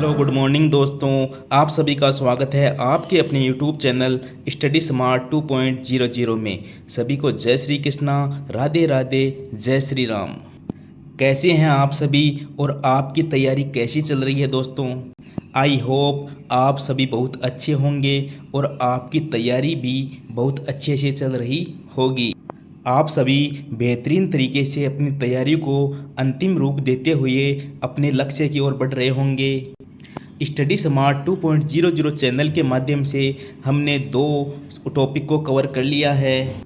Hello good morning दोस्तों। आप सभी का स्वागत है आपके अपने यूट्यूब चैनल स्टडी स्मार्ट 2.00 में। सभी को जय श्री कृष्णा, राधे राधे, जय श्री राम। कैसे हैं आप सभी और आपकी तैयारी कैसी चल रही है दोस्तों? आई होप आप सभी बहुत अच्छे होंगे और आपकी तैयारी भी बहुत अच्छे से चल रही होगी। आप सभी बेहतरीन तरीके से अपनी तैयारी को अंतिम रूप देते हुए अपने लक्ष्य की ओर बढ़ रहे होंगे। स्टडी स्मार्ट 2.00 चैनल के माध्यम से हमने 2 टॉपिक को कवर कर लिया है।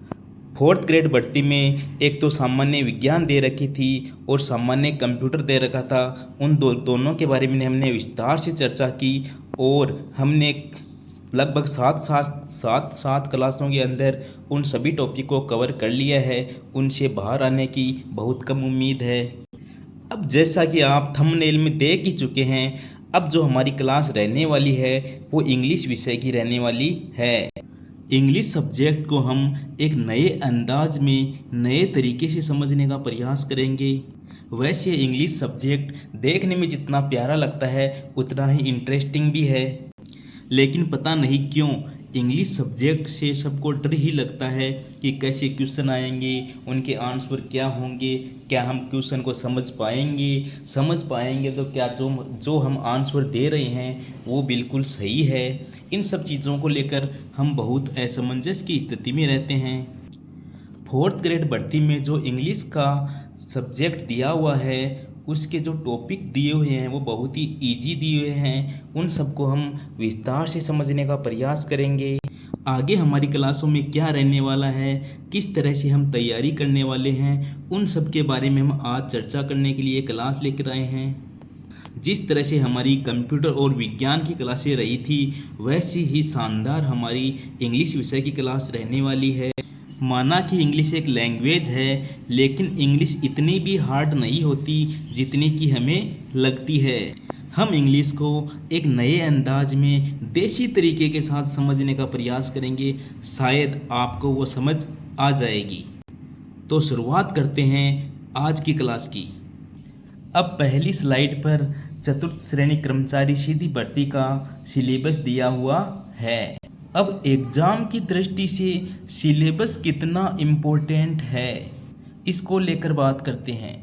4th ग्रेड भर्ती में एक तो सामान्य विज्ञान दे रखी थी और सामान्य कंप्यूटर दे रखा था। उन दोनों के बारे में हमने विस्तार से चर्चा की और हमने लगभग सात क्लासों के अंदर उन सभी टॉपिक को कवर कर लिया है। उनसे बाहर आने की बहुत कम उम्मीद है। अब जैसा कि आप थंबनेल में देख ही चुके हैं, अब जो हमारी क्लास रहने वाली है वो इंग्लिश विषय की रहने वाली है। इंग्लिश सब्जेक्ट को हम एक नए अंदाज में नए तरीके से समझने का प्रयास करेंगे। वैसे इंग्लिश सब्जेक्ट देखने में जितना प्यारा लगता है उतना ही इंटरेस्टिंग भी है, लेकिन पता नहीं क्यों इंग्लिश सब्जेक्ट से सबको डर ही लगता है कि कैसे क्वेश्चन आएंगे, उनके आंसर क्या होंगे, क्या हम क्वेश्चन को समझ पाएंगे तो क्या जो हम आंसर दे रहे हैं वो बिल्कुल सही है। इन सब चीज़ों को लेकर हम बहुत असमंजस की स्थिति में रहते हैं। 4th ग्रेड भर्ती में जो इंग्लिश का सब्जेक्ट दिया हुआ है उसके जो टॉपिक दिए हुए हैं वो बहुत ही इजी दिए हुए हैं। उन सबको हम विस्तार से समझने का प्रयास करेंगे। आगे हमारी क्लासों में क्या रहने वाला है, किस तरह से हम तैयारी करने वाले हैं, उन सब के बारे में हम आज चर्चा करने के लिए क्लास लेकर आए हैं। जिस तरह से हमारी कंप्यूटर और विज्ञान की क्लासें रही थी वैसी ही शानदार हमारी इंग्लिश विषय की क्लास रहने वाली है। माना कि इंग्लिश एक लैंग्वेज है, लेकिन इंग्लिश इतनी भी हार्ड नहीं होती जितनी कि हमें लगती है। हम इंग्लिश को एक नए अंदाज में देसी तरीके के साथ समझने का प्रयास करेंगे। शायद आपको वो समझ आ जाएगी। तो शुरुआत करते हैं आज की क्लास की। अब पहली स्लाइड पर चतुर्थ श्रेणी कर्मचारी सीधी भर्ती का सिलेबस दिया हुआ है। अब एग्ज़ाम की दृष्टि से सिलेबस कितना इम्पोर्टेंट है इसको लेकर बात करते हैं।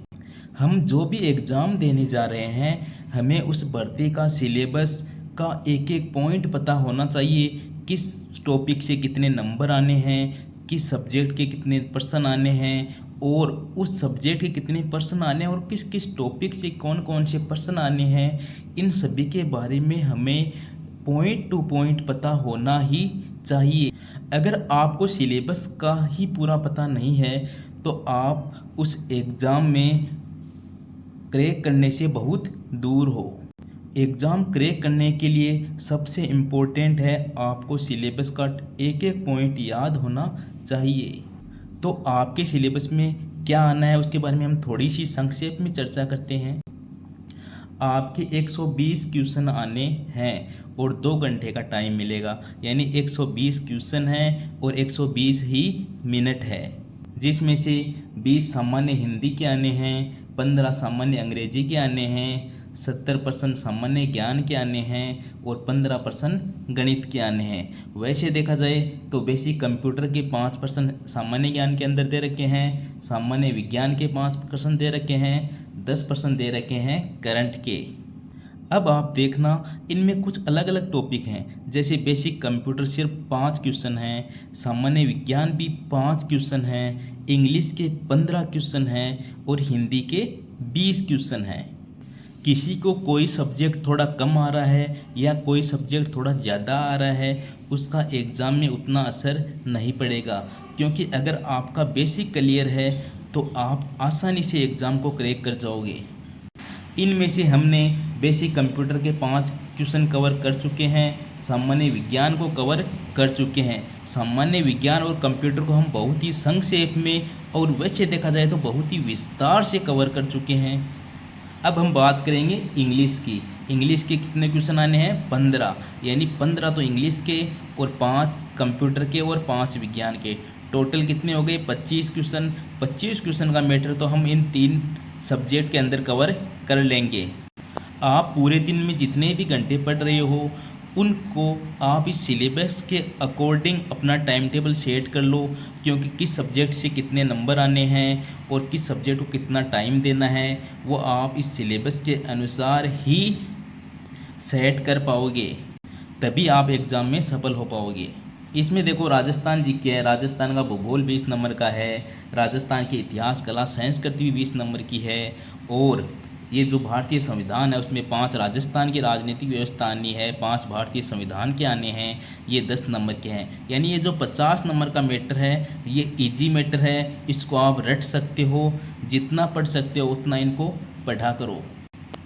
हम जो भी एग्ज़ाम देने जा रहे हैं हमें उस भर्ती का सिलेबस का एक एक पॉइंट पता होना चाहिए। किस टॉपिक से कितने नंबर आने हैं, किस सब्जेक्ट के कितने प्रश्न आने हैं और उस सब्जेक्ट के कितने प्रश्न आने हैं और किस किस टॉपिक से कौन कौन से प्रश्न आने हैं। इन सभी के बारे में हमें पॉइंट टू पॉइंट पता होना ही चाहिए। अगर आपको सिलेबस का ही पूरा पता नहीं है तो आप उस एग्ज़ाम में क्रैक करने से बहुत दूर हो। एग्ज़ाम क्रैक करने के लिए सबसे इम्पोर्टेंट है आपको सिलेबस का एक एक पॉइंट याद होना चाहिए। तो आपके सिलेबस में क्या आना है उसके बारे में हम थोड़ी सी संक्षेप में चर्चा करते हैं। आपके 120 क्वेश्चन आने हैं और 2 घंटे का टाइम मिलेगा, यानी 120 क्वेश्चन हैं और 120 ही मिनट है, जिसमें से 20 सामान्य हिंदी के आने हैं, 15 सामान्य अंग्रेजी के आने हैं, 70% सामान्य ज्ञान के आने हैं और 15% गणित के आने हैं। वैसे देखा जाए तो बेसिक कंप्यूटर के 5% सामान्य ज्ञान के अंदर दे रखे हैं, सामान्य विज्ञान के 5% दे रखे हैं, 10% दे रखे हैं करंट के। अब आप देखना इनमें कुछ अलग अलग टॉपिक हैं, जैसे बेसिक कंप्यूटर सिर्फ 5 क्वेश्चन हैं, सामान्य विज्ञान भी 5 क्वेश्चन हैं, इंग्लिश के 15 क्वेश्चन हैं और हिंदी के 20 क्वेश्चन हैं। किसी को कोई सब्जेक्ट थोड़ा कम आ रहा है या कोई सब्जेक्ट थोड़ा ज़्यादा आ रहा है उसका एग्ज़ाम में उतना असर नहीं पड़ेगा, क्योंकि अगर आपका बेसिक क्लियर है तो आप आसानी से एग्ज़ाम को क्रैक कर जाओगे। इनमें से हमने बेसिक कंप्यूटर के 5 क्वेश्चन कवर कर चुके हैं, सामान्य विज्ञान को कवर कर चुके हैं। सामान्य विज्ञान और कंप्यूटर को हम बहुत ही संक्षेप में और वैसे देखा जाए तो बहुत ही विस्तार से कवर कर चुके हैं। अब हम बात करेंगे इंग्लिश की। इंग्लिश के कितने क्वेश्चन आने हैं? 15, यानी 15 तो इंग्लिश के और 5 कंप्यूटर के और 5 विज्ञान के। टोटल कितने हो गए? 25 क्वेश्चन। 25 क्वेश्चन का मैटर तो हम इन 3 सब्जेक्ट के अंदर कवर कर लेंगे। आप पूरे दिन में जितने भी घंटे पढ़ रहे हो उनको आप इस सिलेबस के अकॉर्डिंग अपना टाइम टेबल सेट कर लो, क्योंकि किस सब्जेक्ट से कितने नंबर आने हैं और किस सब्जेक्ट को कितना टाइम देना है वो आप इस सिलेबस के अनुसार ही सेट कर पाओगे, तभी आप एग्ज़ाम में सफल हो पाओगे। इसमें देखो राजस्थान जी के है, राजस्थान का भूगोल 20 नंबर का है, राजस्थान के इतिहास कला संस्कृति भी 20 नंबर की है, और ये जो भारतीय संविधान है उसमें 5 राजस्थान की राजनीतिक व्यवस्था आनी है, 5 भारतीय संविधान के आने हैं, ये 10 नंबर के हैं। यानी ये जो 50 नंबर का मैटर है ये इजी मैटर है, इसको आप रट सकते हो, जितना पढ़ सकते हो उतना इनको पढ़ा करो।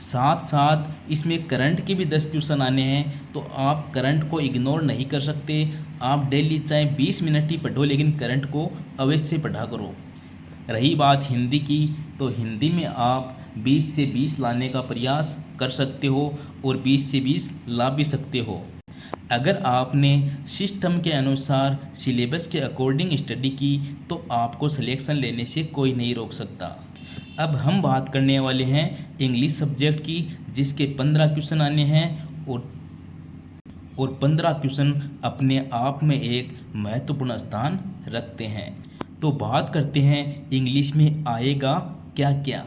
साथ साथ इसमें करंट के भी 10 क्वेश्चन आने हैं, तो आप करंट को इग्नोर नहीं कर सकते। आप डेली चाहे 20 मिनट ही पढ़ो लेकिन करंट को अवश्य पढ़ा करो। रही बात हिंदी की, तो हिंदी में आप 20 से 20 लाने का प्रयास कर सकते हो और 20 से 20 ला भी सकते हो। अगर आपने सिस्टम के अनुसार सिलेबस के अकॉर्डिंग स्टडी की तो आपको सिलेक्शन लेने से कोई नहीं रोक सकता। अब हम बात करने वाले हैं इंग्लिश सब्जेक्ट की, जिसके 15 क्वेश्चन आने हैं और 15 क्वेश्चन अपने आप में एक महत्वपूर्ण स्थान रखते हैं। तो बात करते हैं इंग्लिश में आएगा क्या क्या।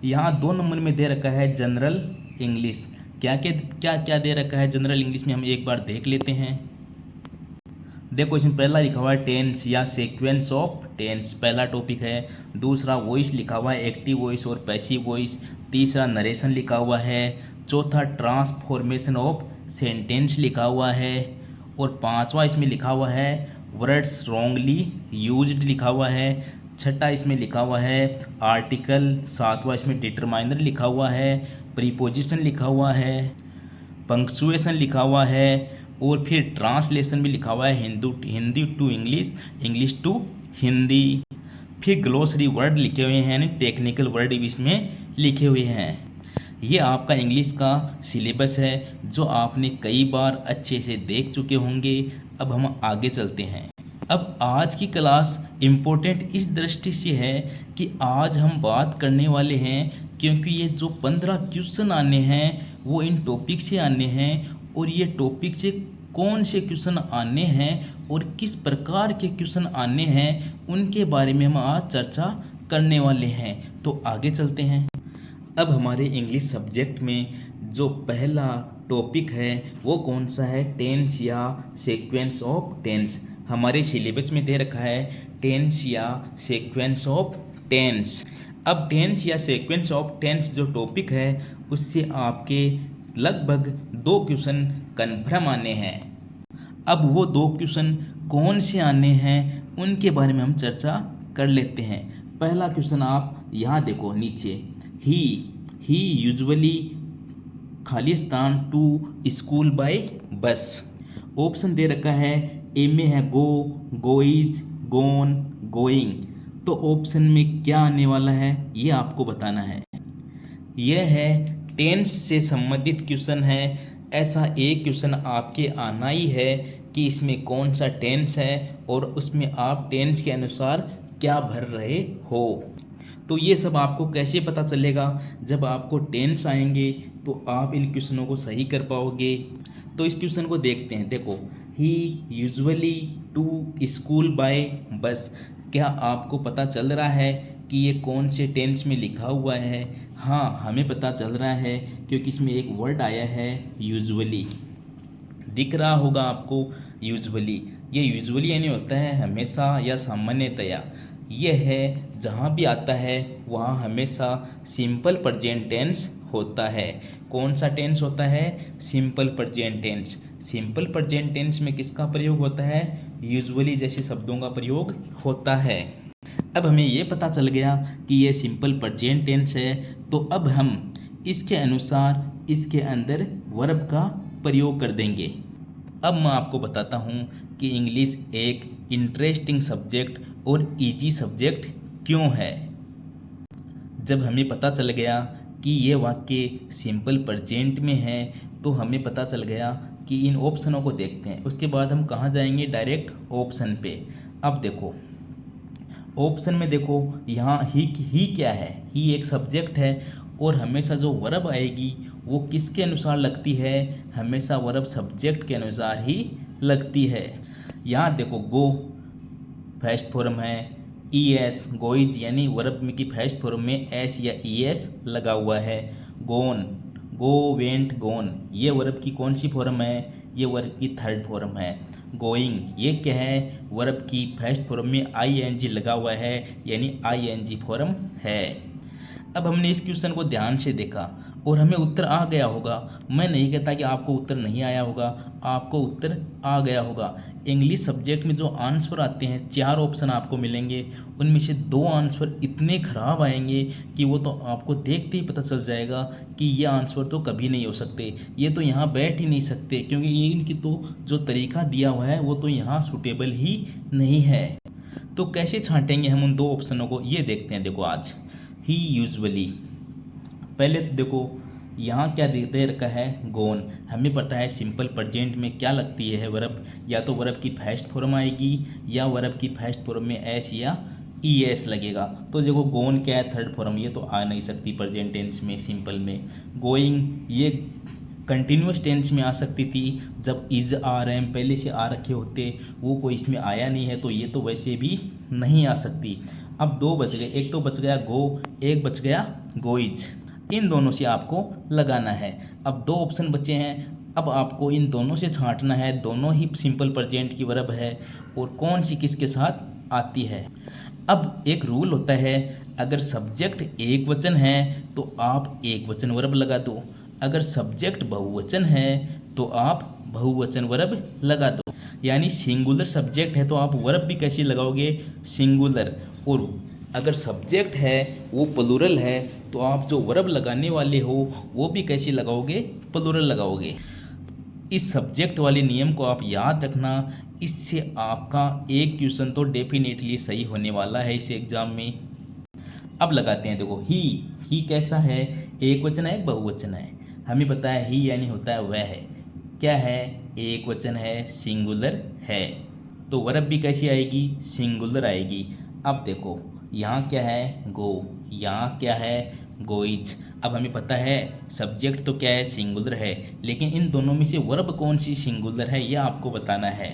यहाँ 2 नंबर में दे रखा है जनरल इंग्लिश। क्या क्या दे रखा है जनरल इंग्लिश में, हम एक बार देख लेते हैं। देखो इसमें पहला लिखा हुआ है टेंस या सीक्वेंस ऑफ टेंस, पहला टॉपिक है। दूसरा वॉइस लिखा हुआ है, एक्टिव वॉइस और पैसिव वॉइस। तीसरा नरेशन लिखा हुआ है। चौथा ट्रांसफॉर्मेशन ऑफ सेंटेंस लिखा हुआ है। और पांचवा इसमें लिखा हुआ है वर्ड्स रॉन्गली यूज्ड लिखा हुआ है। छठा इसमें लिखा हुआ है आर्टिकल। सातवां इसमें डिटरमाइनर लिखा हुआ है। प्रीपोजिशन लिखा हुआ है। पंक्चुएशन लिखा हुआ है। और फिर ट्रांसलेशन भी लिखा हुआ है, Hindi to English, English to Hindi. फिर ग्लोसरी वर्ड लिखे हुए हैं, यानी टेक्निकल वर्ड भी इसमें लिखे हुए हैं। ये आपका इंग्लिश का सिलेबस है जो आपने कई बार अच्छे से देख चुके होंगे। अब हम आगे चलते हैं। अब आज की क्लास इम्पोर्टेंट इस दृष्टि से है कि आज हम बात करने वाले हैं, क्योंकि ये जो 15 क्वेश्चन आने हैं वो इन टॉपिक से आने हैं, और ये टॉपिक से कौन से क्वेश्चन आने हैं और किस प्रकार के क्वेश्चन आने हैं उनके बारे में हम आज चर्चा करने वाले हैं। तो आगे चलते हैं। अब हमारे इंग्लिश सब्जेक्ट में जो पहला टॉपिक है वो कौन सा है, टेंस या सीक्वेंस ऑफ टेंस। हमारे सिलेबस में दे रखा है टेंस या सीक्वेंस ऑफ टेंस। अब टेंस या सीक्वेंस ऑफ टेंस जो टॉपिक है उससे आपके लगभग 2 क्वेश्चन कन्फर्म आने हैं। अब वो 2 क्वेश्चन कौन से आने हैं उनके बारे में हम चर्चा कर लेते हैं। पहला क्वेश्चन आप यहाँ देखो नीचे, ही यूजुअली खाली स्थान टू स्कूल बाय बस। ऑप्शन दे रखा है, ए में है गो, गोइज, गोन, गोइंग। तो ऑप्शन में क्या आने वाला है ये आपको बताना है। यह है टेंस से संबंधित क्वेश्चन है। ऐसा एक क्वेश्चन आपके आना ही है कि इसमें कौन सा टेंस है और उसमें आप टेंस के अनुसार क्या भर रहे हो। तो ये सब आपको कैसे पता चलेगा, जब आपको टेंस आएंगे तो आप इन क्वेश्चनों को सही कर पाओगे। तो इस क्वेश्चन को देखते हैं। देखो, ही यूजुअली टू स्कूल बाय बस। क्या आपको पता चल रहा है कि ये कौन से टेंस में लिखा हुआ है? हाँ, हमें पता चल रहा है क्योंकि इसमें एक वर्ड आया है यूजुअली, दिख रहा होगा आपको यूजुअली। ये यूजुअली यानी होता है हमेशा या सामान्यतया। ये है जहाँ भी आता है वहाँ हमेशा सिंपल प्रेजेंट टेंस होता है। कौन सा टेंस होता है? Simple present tense. Simple present tense में किसका प्रयोग होता है? यूजुअली जैसे शब्दों का प्रयोग होता है। अब हमें ये पता चल गया कि ये सिंपल प्रेजेंट टेंस है, तो अब हम इसके अनुसार इसके अंदर वर्ब का प्रयोग कर देंगे। अब मैं आपको बताता हूँ कि इंग्लिश एक इंटरेस्टिंग सब्जेक्ट और इजी सब्जेक्ट क्यों है। जब हमें पता चल गया कि ये वाक्य सिंपल प्रेजेंट में है तो हमें पता चल गया कि इन ऑप्शनों को देखते हैं। उसके बाद हम कहाँ जाएंगे? डायरेक्ट ऑप्शन पे। अब देखो ऑप्शन में देखो यहाँ ही क्या है? ही एक सब्जेक्ट है और हमेशा जो वर्ब आएगी वो किसके अनुसार लगती है, हमेशा वर्ब सब्जेक्ट के अनुसार ही लगती है। यहाँ देखो गो फर्स्ट फॉर्म है, ईएस गोइज यानी वर्ब में की फर्स्ट फॉर्म में एस या ईएस लगा हुआ है। गोन गो वेंट गोन ये वर्ब की कौन सी फॉर्म है, ये वर्ब की थर्ड फॉर्म है। गोइंग ये क्या है, वर्ब की फर्स्ट फॉर्म में आईएनजी लगा हुआ है यानी आईएनजी फॉर्म है। अब हमने इस क्वेश्चन को ध्यान से देखा और हमें उत्तर आ गया होगा। मैं नहीं कहता कि आपको उत्तर नहीं आया होगा, आपको उत्तर आ गया होगा। इंग्लिश सब्जेक्ट में जो आंसर आते हैं 4 ऑप्शन आपको मिलेंगे, उनमें से 2 आंसर इतने ख़राब आएंगे कि वो तो आपको देखते ही पता चल जाएगा कि ये आंसर तो कभी नहीं हो सकते, ये तो यहाँ बैठ ही नहीं सकते, क्योंकि ये इनकी तो जो तरीका दिया हुआ है वो तो यहाँ सूटेबल ही नहीं है। तो कैसे छांटेंगे हम उन 2 ऑप्शनों को, ये देखते हैं। देखो आज ही यूजुअली, पहले देखो यहाँ क्या दे रखा है, गोन। हमें पता है सिंपल प्रेजेंट में क्या लगती है वर्ब, या तो वर्ब की फर्स्ट फॉर्म आएगी या वर्ब की फर्स्ट फॉर्म में एस या ई एस लगेगा। तो देखो गोन क्या है, थर्ड फॉर्म, ये तो आ नहीं सकती प्रेजेंट टेंस में सिंपल में। गोइंग ये कंटिन्यूस टेंस में आ सकती थी, जब इज आ रहे हैं पहले से आ रखे होते, वो कोई इसमें आया नहीं है तो ये तो वैसे भी नहीं आ सकती। अब 2 बच गए, एक तो बच गया गो, एक बच गया गोइज। इन दोनों से आपको लगाना है। अब 2 ऑप्शन बचे हैं, अब आपको इन दोनों से छांटना है। दोनों ही सिंपल प्रेजेंट की वर्ब है और कौन सी किसके साथ आती है। अब एक रूल होता है, अगर सब्जेक्ट एक वचन है तो आप एक वचन वर्ब लगा दो, अगर सब्जेक्ट बहुवचन है तो आप बहुवचन वर्ब लगा दो। यानी सिंगुलर सब्जेक्ट है तो आप वर्ब भी कैसे लगाओगे, सिंगुलर। और अगर सब्जेक्ट है वो प्लूरल है तो आप जो वर्ब लगाने वाले हो वो भी कैसे लगाओगे, प्लूरल लगाओगे। इस सब्जेक्ट वाले नियम को आप याद रखना, इससे आपका एक क्वेश्चन तो डेफिनेटली सही होने वाला है इस एग्ज़ाम में। अब लगाते हैं, देखो ही कैसा है, एक वचन है एक बहुवचन है। हमें पता है ही यानी होता है वह है, क्या है, एक वचन है, सिंगुलर है, तो वर्ब भी कैसी आएगी, सिंगुलर आएगी। अब देखो यहाँ क्या है, गो, यहाँ क्या है, गोइज। अब हमें पता है सब्जेक्ट तो क्या है, सिंगुलर है, लेकिन इन दोनों में से वर्ब कौन सी सिंगुलर है यह आपको बताना है।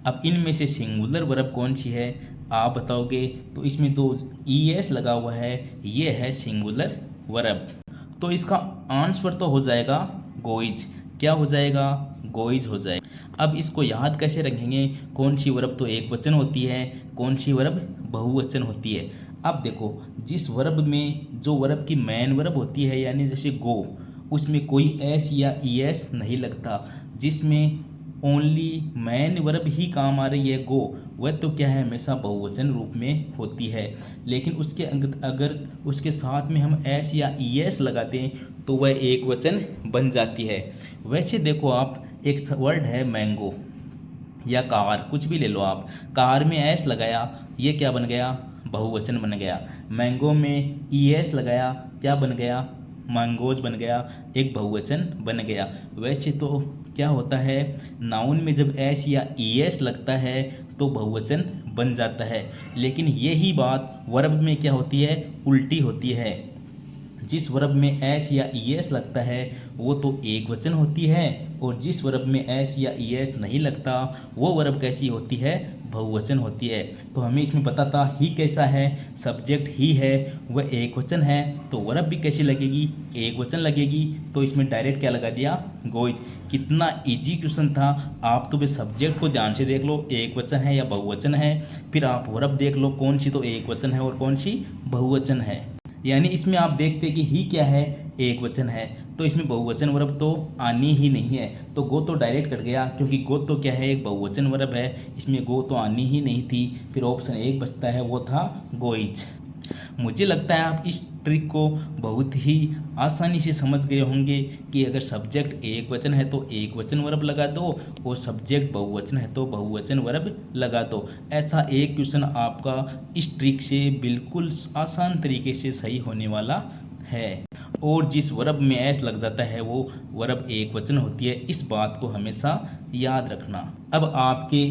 अब इनमें से सिंगुलर वर्ब कौन सी है आप बताओगे, तो इसमें तो ई एस लगा हुआ है, ये है सिंगुलर वर्ब, तो इसका आंसर तो हो जाएगा गोइज। क्या हो जाएगा, गोइज हो जाएगा। अब इसको याद कैसे रखेंगे, कौन सी वर्ब तो एक वचन होती है, कौन सी वर्ब बहुवचन होती है। अब देखो जिस वर्ब में जो वर्ब की मेन वर्ब होती है, यानी जैसे गो, उसमें कोई एस या ई एस नहीं लगता, जिसमें ओनली मेन वर्ब ही काम आ रही है गो, वह तो क्या है हमेशा बहुवचन रूप में होती है। लेकिन उसके अगर उसके साथ में हम एस या ई एस लगाते हैं तो वह एक वचन बन जाती है। वैसे देखो आप एक वर्ड है मैंगो या कार, कुछ भी ले लो आप, कार में एस लगाया, ये क्या बन गया, बहुवचन बन गया। मैंगो में ई एस लगाया, क्या बन गया, मैंगोज बन गया, एक बहुवचन बन गया। वैसे तो क्या होता है, नाउन में जब एस या ई एस लगता है तो बहुवचन बन जाता है, लेकिन यही बात वर्ब में क्या होती है, उल्टी होती है। जिस वर्ब में एस या ई एस लगता है वो तो एक वचन होती है, और जिस वर्ब में एस या ई एस नहीं लगता वो वर्ब कैसी होती है, बहुवचन होती है। तो हमें इसमें पता था ही कैसा है, सब्जेक्ट ही है, वह एक वचन है, तो वर्ब भी कैसी लगेगी, एक वचन लगेगी। तो इसमें डायरेक्ट क्या लगा दिया, गोइज। कितना इजी क्वेश्चन था। आप तो वे सब्जेक्ट को ध्यान से देख लो, एक वचन है या बहुवचन है, फिर आप वर्ब देख लो कौन सी तो एक वचन है और कौन सी बहुवचन है। यानी इसमें आप देखते कि ही क्या है, एक वचन है, तो इसमें बहुवचन वर्ब तो आनी ही नहीं है, तो गो तो डायरेक्ट कट गया, क्योंकि गो तो क्या है, एक बहुवचन वर्ब है, इसमें गो तो आनी ही नहीं थी। फिर ऑप्शन एक बचता है, वो था गोइज। मुझे लगता है आप इस ट्रिक को बहुत ही आसानी से समझ गए होंगे कि अगर सब्जेक्ट एक वचन है तो एक वचन वर्ब लगा दो, और सब्जेक्ट बहुवचन है तो बहुवचन वर्ब लगा दो। ऐसा एक क्वेश्चन आपका इस ट्रिक से बिल्कुल आसान तरीके से सही होने वाला है। और जिस वर्ब में एस लग जाता है वो वर्ब एक वचन होती है, इस बात को हमेशा याद रखना। अब आपके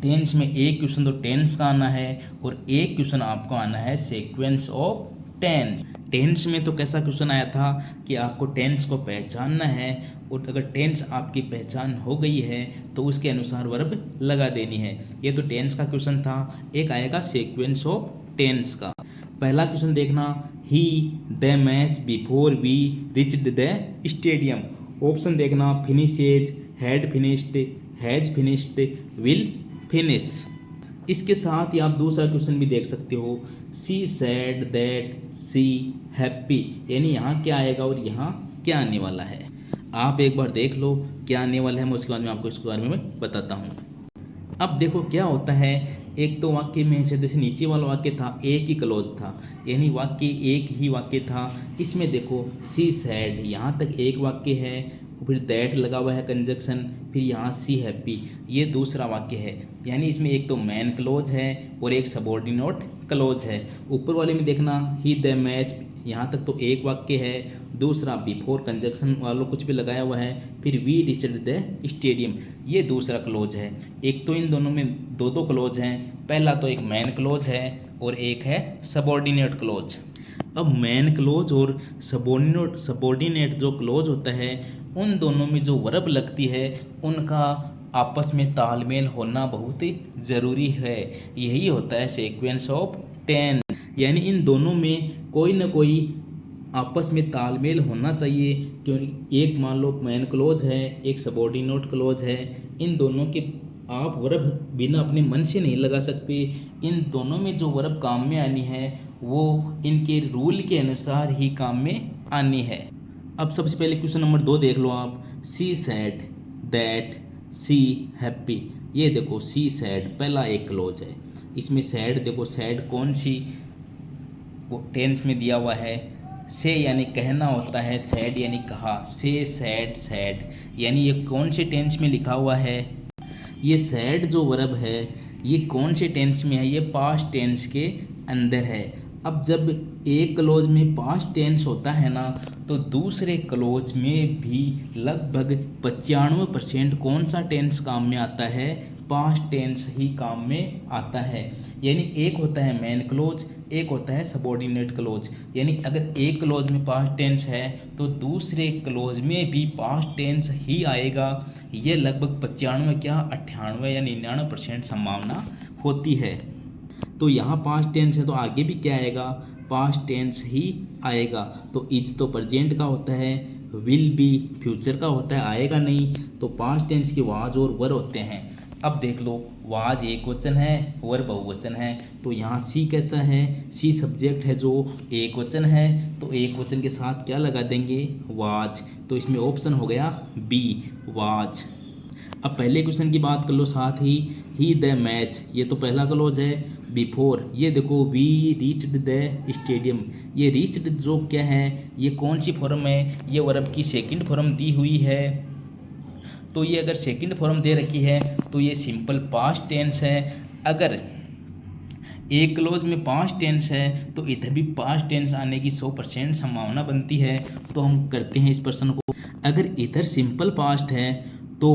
टेंस में एक क्वेश्चन तो टेंस का आना है, और एक क्वेश्चन आपको आना है सीक्वेंस ऑफ टेंस। टेंस में तो कैसा क्वेश्चन आया था कि आपको टेंस को पहचानना है और अगर टेंस आपकी पहचान हो गई है तो उसके अनुसार वर्ब लगा देनी है। ये तो टेंस का क्वेश्चन था। एक आएगा सीक्वेंस ऑफ टेंस का। पहला क्वेश्चन देखना, he the match before we reached the stadium. Option देखना, finishes, had finished, has finished, will finish. इसके साथ ही आप दूसरा क्वेश्चन भी देख सकते हो, सी सैड दैट सी हैप्पी, यानी यहाँ क्या आएगा और यहाँ क्या आने वाला है। आप एक बार देख लो क्या आने वाला है, मैं उसके बाद में आपको इसके बारे में बताता हूँ। अब देखो क्या होता है, एक तो वाक्य में जैसे नीचे वाला वाक्य था एक ही क्लोज था, यानी वाक्य एक ही वाक्य था। इसमें देखो सी सैड, यहाँ तक एक वाक्य है, फिर दैट लगा हुआ है कंजक्शन, फिर यहाँ सी हैप्पी, ये दूसरा वाक्य है। यानी इसमें एक तो मैन क्लोज है और एक सबॉर्डिनेट क्लोज है। ऊपर वाले में देखना, ही द मैच, यहाँ तक तो एक वाक्य है, दूसरा बिफोर कंजक्शन वालों कुछ भी लगाया हुआ है, फिर वी रिच्ड द स्टेडियम, ये दूसरा क्लोज है। एक तो इन दोनों में दो दो क्लोज हैं, पहला तो एक मैन क्लोज है और एक है सबॉर्डिनेट क्लोज। अब मैन क्लोज और सबॉर्डिनेट जो क्लोज होता है, उन दोनों में जो वर्ब लगती है उनका आपस में तालमेल होना बहुत ही ज़रूरी है। यही होता है सीक्वेंस ऑफ टेंस, यानी इन दोनों में कोई ना कोई आपस में तालमेल होना चाहिए। क्योंकि एक मान लो मैन क्लोज है, एक सबॉर्डिनेट क्लोज है, इन दोनों के आप वर्ब बिना अपने मन से नहीं लगा सकते। इन दोनों में जो वर्ब काम में आनी है वो इनके रूल के अनुसार ही काम में आनी है। अब सबसे पहले क्वेश्चन नंबर 2 देख लो आप, सी सैड दैट सी हैप्पी। ये देखो सी सैड पहला एक क्लोज है, इसमें सैड देखो, सैड कौन सी वो टेंस में दिया हुआ है, से यानी कहना होता है, सैड यानी कहा, से सैड सैड, यानी ये कौन से टेंस में लिखा हुआ है। ये सैड जो वर्ब है ये कौन से टेंस में है, ये पास्ट टेंस के अंदर है। अब जब एक क्लोज में पास्ट टेंस होता है ना, तो दूसरे क्लोज में भी लगभग 95% कौन सा टेंस काम में आता है, पास्ट टेंस ही काम में आता है। यानी एक होता है मैन क्लोज, एक होता है सबॉर्डिनेट क्लोज। यानी अगर एक क्लोज में पास्ट टेंस है तो दूसरे क्लोज में भी पास्ट टेंस ही आएगा। ये लगभग 95 क्या 98 या 99% संभावना होती है। तो यहाँ पास्ट टेंस है तो आगे भी क्या आएगा, पास्ट टेंस ही आएगा। तो इज तो प्रेजेंट का होता है, विल बी फ्यूचर का होता है, आएगा नहीं। तो पास्ट टेंस के वाज और वर होते हैं। अब देख लो, वाज एक वचन है, वर बहुवचन है। तो यहाँ सी कैसा है, सी सब्जेक्ट है जो एक वचन है, तो एक वचन के साथ क्या लगा देंगे, वाज। तो इसमें ऑप्शन हो गया बी, वाज। अब पहले क्वेश्चन की बात कर लो साथ ही द मैच, ये तो पहला क्लोज है। बिफोर, ये देखो वी रीच्ड द स्टेडियम, ये रीच्ड जो क्या है, ये कौन सी फॉर्म है, ये वर्ब की सेकंड फॉर्म दी हुई है। तो ये अगर सेकंड फॉर्म दे रखी है तो ये सिंपल पास्ट टेंस है। अगर एक क्लोज में पास्ट टेंस है तो इधर भी पास्ट टेंस आने की 100% संभावना बनती है। तो हम करते हैं इस प्रश्न को, अगर इधर सिंपल पास्ट है तो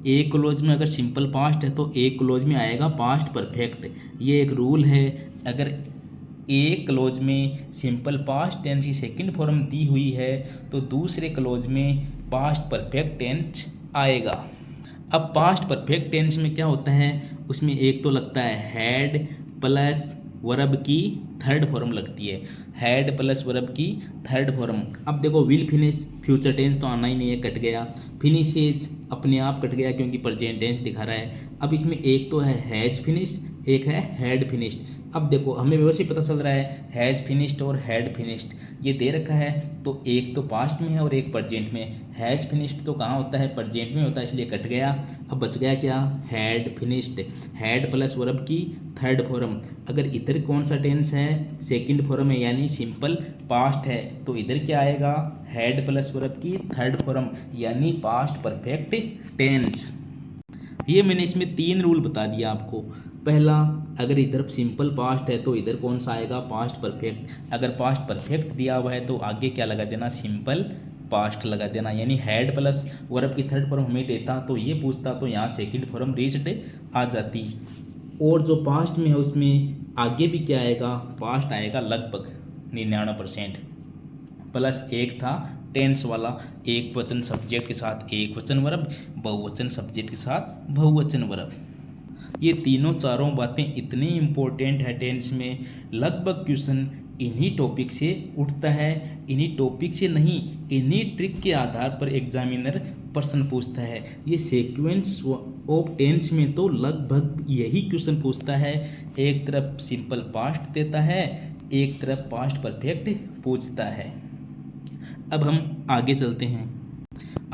एक क्लोज में अगर सिंपल पास्ट है तो एक क्लोज में आएगा पास्ट परफेक्ट। ये एक रूल है, अगर एक क्लोज में सिंपल पास्ट टेंस की सेकंड फॉर्म दी हुई है तो दूसरे क्लोज में पास्ट परफेक्ट टेंस आएगा। अब पास्ट परफेक्ट टेंस में क्या होता है, उसमें एक तो लगता है हैड प्लस वर्ब की थर्ड फॉर्म लगती है, हैड प्लस वर्ब की थर्ड फॉर्म। अब देखो विल फिनिश, फ्यूचर टेंस तो आना ही नहीं है, कट गया। फिनिशेज अपने आप कट गया क्योंकि प्रेजेंट टेंस दिखा रहा है। अब इसमें एक तो है हैज फिनिश, एक है हैड फिनिश्ड। अब देखो हमें वैसे ही पता चल रहा है हैज़ फिनिश्ड और हैड फिनिश्ड ये दे रखा है, तो एक तो पास्ट में है और एक प्रेजेंट में। हैज़ फिनिश्ड तो कहाँ होता है, प्रेजेंट में होता है, इसलिए कट गया। अब बच गया क्या, had finished. Had plus verb की थर्ड फॉर्म, अगर इधर कौन सा टेंस है, सेकंड फॉर्म है यानी सिंपल पास्ट है, तो इधर क्या आएगा, हैड प्लस वर्ब की थर्ड फॉर्म यानी पास्ट परफेक्ट टेंस। ये मैंने इसमें 3 रूल बता दिया आपको। पहला, अगर इधर सिंपल पास्ट है तो इधर कौन सा आएगा, पास्ट परफेक्ट। अगर पास्ट परफेक्ट दिया हुआ है तो आगे क्या लगा देना, सिंपल पास्ट लगा देना। यानी हैड प्लस वर्ब की थर्ड फॉर्म हमें देता तो ये पूछता तो यहाँ सेकंड फॉर्म रीच्ड आ जाती। और जो पास्ट में है उसमें आगे भी क्या आएगा, पास्ट आएगा लगभग 99%। प्लस एक था टेंस वाला, एक वचन सब्जेक्ट के साथ एक वचन वर्ब, बहुवचन सब्जेक्ट के साथ बहुवचन वर्ब। ये तीनों चारों बातें इतनी इम्पोर्टेंट है टेंस में, लगभग क्वेश्चन इन्हीं टॉपिक से उठता है। इन्हीं टॉपिक से नहीं, इन्हीं ट्रिक के आधार पर एग्जामिनर प्रश्न पूछता है। ये सीक्वेंस ऑफ टेंस में तो लगभग यही क्वेश्चन पूछता है। एक तरफ सिंपल पास्ट देता है, एक तरफ पास्ट परफेक्ट पूछता है। अब हम आगे चलते हैं।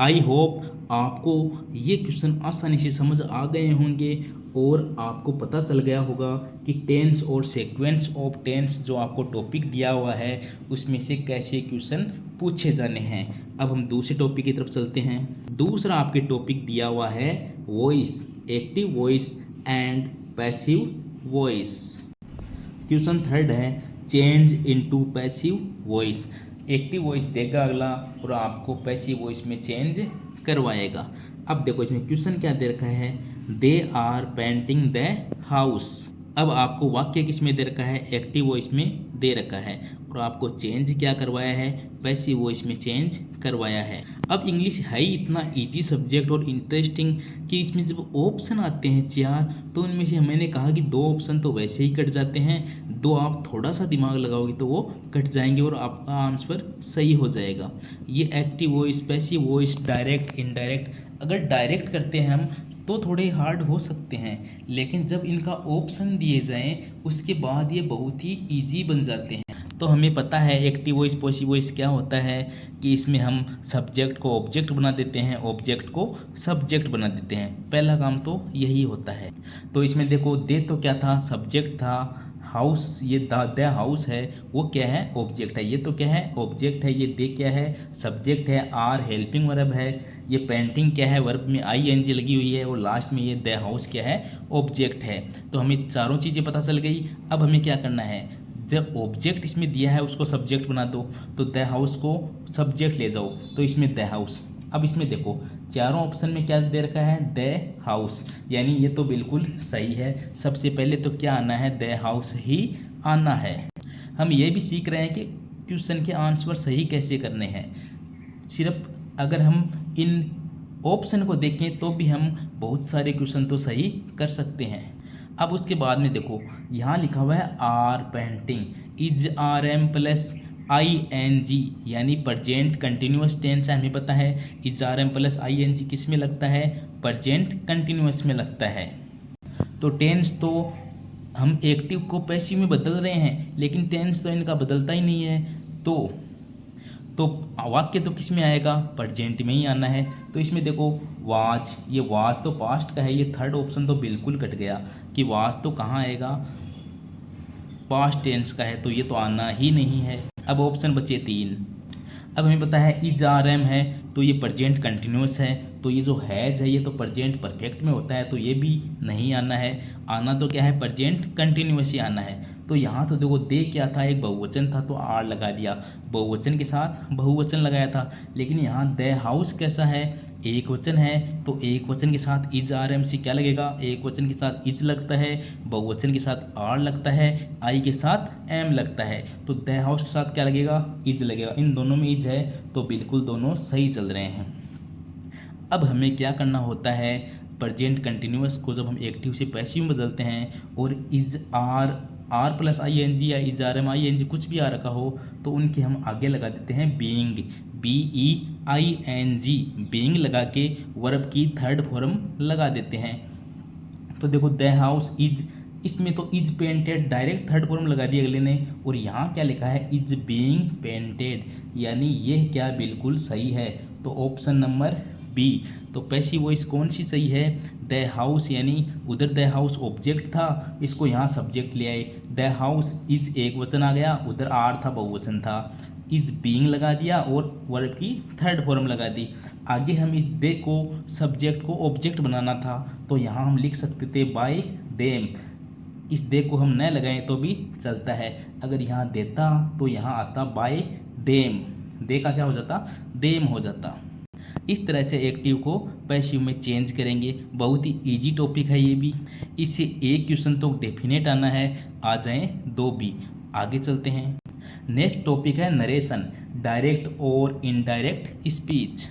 आई होप आपको ये क्वेश्चन आसानी से समझ आ गए होंगे और आपको पता चल गया होगा कि टेंस और सीक्वेंस ऑफ टेंस जो आपको टॉपिक दिया हुआ है उसमें से कैसे क्वेश्चन पूछे जाने हैं। अब हम दूसरे टॉपिक की तरफ चलते हैं। दूसरा आपके टॉपिक दिया हुआ है voice, active voice and passive voice. Question third है change into passive voice. Active voice देगा अगला और आपको पैसिव वॉइस में चेंज करवाएगा। अब देखो इसमें क्वेश्चन क्या दे रखा है, they are painting the house. अब आपको वाक्य किस में दे रखा है, एक्टिव वॉइस में दे रखा है और आपको चेंज क्या करवाया है, पैसिव वॉइस में चेंज करवाया है। अब इंग्लिश है ही इतना इजी सब्जेक्ट और इंटरेस्टिंग कि इसमें जब ऑप्शन आते हैं चार, तो उनमें से मैंने कहा कि दो ऑप्शन तो वैसे ही कट जाते हैं, दो आप थोड़ा सा दिमाग लगाओगे तो वो कट जाएंगे और आपका आंसर सही हो जाएगा। ये active voice, passive voice, direct, indirect, अगर डायरेक्ट करते हैं हम तो थोड़े हार्ड हो सकते हैं, लेकिन जब इनका ऑप्शन दिए जाएं उसके बाद ये बहुत ही इजी बन जाते हैं। तो हमें पता है एक्टिव वॉइस, पैसिव वॉइस क्या होता है कि इसमें हम सब्जेक्ट को ऑब्जेक्ट बना देते हैं, ऑब्जेक्ट को सब्जेक्ट बना देते हैं। पहला काम तो यही होता है। तो इसमें देखो दे तो क्या था, सब्जेक्ट था। हाउस, ये द हाउस है, वो क्या है, ऑब्जेक्ट है। ये तो क्या है, ऑब्जेक्ट है। ये दे क्या है, सब्जेक्ट है। आर हेल्पिंग वर्ब है। ये पेंटिंग क्या है, वर्ब में ING लगी हुई है और लास्ट में ये द हाउस क्या है, ऑब्जेक्ट है। तो हमें चारों चीज़ें पता चल गई। अब हमें क्या करना है, जब ऑब्जेक्ट इसमें दिया है उसको सब्जेक्ट बना दो, तो द हाउस को सब्जेक्ट ले जाओ, तो इसमें द हाउस। अब इसमें देखो चारों ऑप्शन में क्या दे रखा है, द हाउस, यानी ये तो बिल्कुल सही है। सबसे पहले तो क्या आना है, द हाउस ही आना है। हम ये भी सीख रहे हैं कि क्वेश्चन के आंसर सही कैसे करने हैं। सिर्फ अगर हम इन ऑप्शन को देखें तो भी हम बहुत सारे क्वेश्चन तो सही कर सकते हैं। अब उसके बाद में देखो यहाँ लिखा हुआ है are painting, is RM plus ING, यानी प्रजेंट कंटिन्यूस टेंस है। हमें पता है इज RM प्लस ING किस में लगता है, प्रजेंट कंटिन्यूस में लगता है। तो टेंस तो हम एक्टिव को पैसिव में बदल रहे हैं, लेकिन टेंस तो इनका बदलता ही नहीं है। तो वाक्य तो किस में आएगा, प्रजेंट में ही आना है। तो इसमें देखो वाज, ये वाज तो पास्ट का है, ये थर्ड ऑप्शन तो बिल्कुल कट गया कि वाज तो कहाँ आएगा, पास्ट टेंस का है, तो ये तो आना ही नहीं है। अब ऑप्शन बचे 3। अब हमें पता है इज RM है तो ये प्रजेंट कंटिन्यूस है, तो ये जो हैज है ये तो प्रजेंट परफेक्ट में होता है, तो ये भी नहीं आना है। आना तो क्या है, प्रजेंट कंटिन्यूस ही आना है। तो यहाँ तो देखो दे क्या था, एक बहुवचन था तो आर लगा दिया, बहुवचन के साथ बहुवचन लगाया था। लेकिन यहाँ द हाउस कैसा है, एक वचन है, तो एक वचन के साथ इज RM से क्या लगेगा, एक वचन के साथ इज लगता है, बहुवचन के साथ आर लगता है, आई के साथ एम लगता है, तो द हाउस के साथ क्या लगेगा, इज लगेगा। इन दोनों में इज है तो बिल्कुल दोनों सही चल रहे हैं। अब हमें क्या करना होता है, प्रजेंट कंटिन्यूअस को जब हम एक्टिव से पैसिव में बदलते हैं और इज आर प्लस ING या इज RM ING कुछ भी आ रखा हो तो उनके हम आगे लगा देते हैं बीइंग, BEING, बीइंग लगा के वर्ब की थर्ड फॉर्म लगा देते हैं। तो देखो द हाउस इज, इसमें तो is painted direct third form लगा दी अगले ने, और यहाँ क्या लिखा है इज बीइंग पेंटेड, यानी ये क्या बिल्कुल सही है। तो ऑप्शन नंबर B। तो पैसिव वॉइस कौन सी सही है, द हाउस, यानी उधर द हाउस ऑब्जेक्ट था, इसको यहाँ सब्जेक्ट ले आए। द हाउस इज एक वचन आ गया, उधर आर था बहुवचन था, इज बीइंग लगा दिया और वर्ब की थर्ड फॉर्म लगा दी। आगे हम इस दे को सब्जेक्ट को ऑब्जेक्ट बनाना था, तो यहाँ हम लिख सकते थे बाय देम। इस दे को हम न लगाएं तो भी चलता है, अगर यहाँ देता तो यहाँ आता बाय देम, दे का क्या हो जाता, देम हो जाता। इस तरह से एक्टिव को पैसिव में चेंज करेंगे। बहुत ही इजी टॉपिक है ये भी, इससे एक क्वेश्चन तो डेफिनेट आना है, आ जाएं 2 भी। आगे चलते हैं। नेक्स्ट टॉपिक है नरेशन, डायरेक्ट और इनडायरेक्ट स्पीच।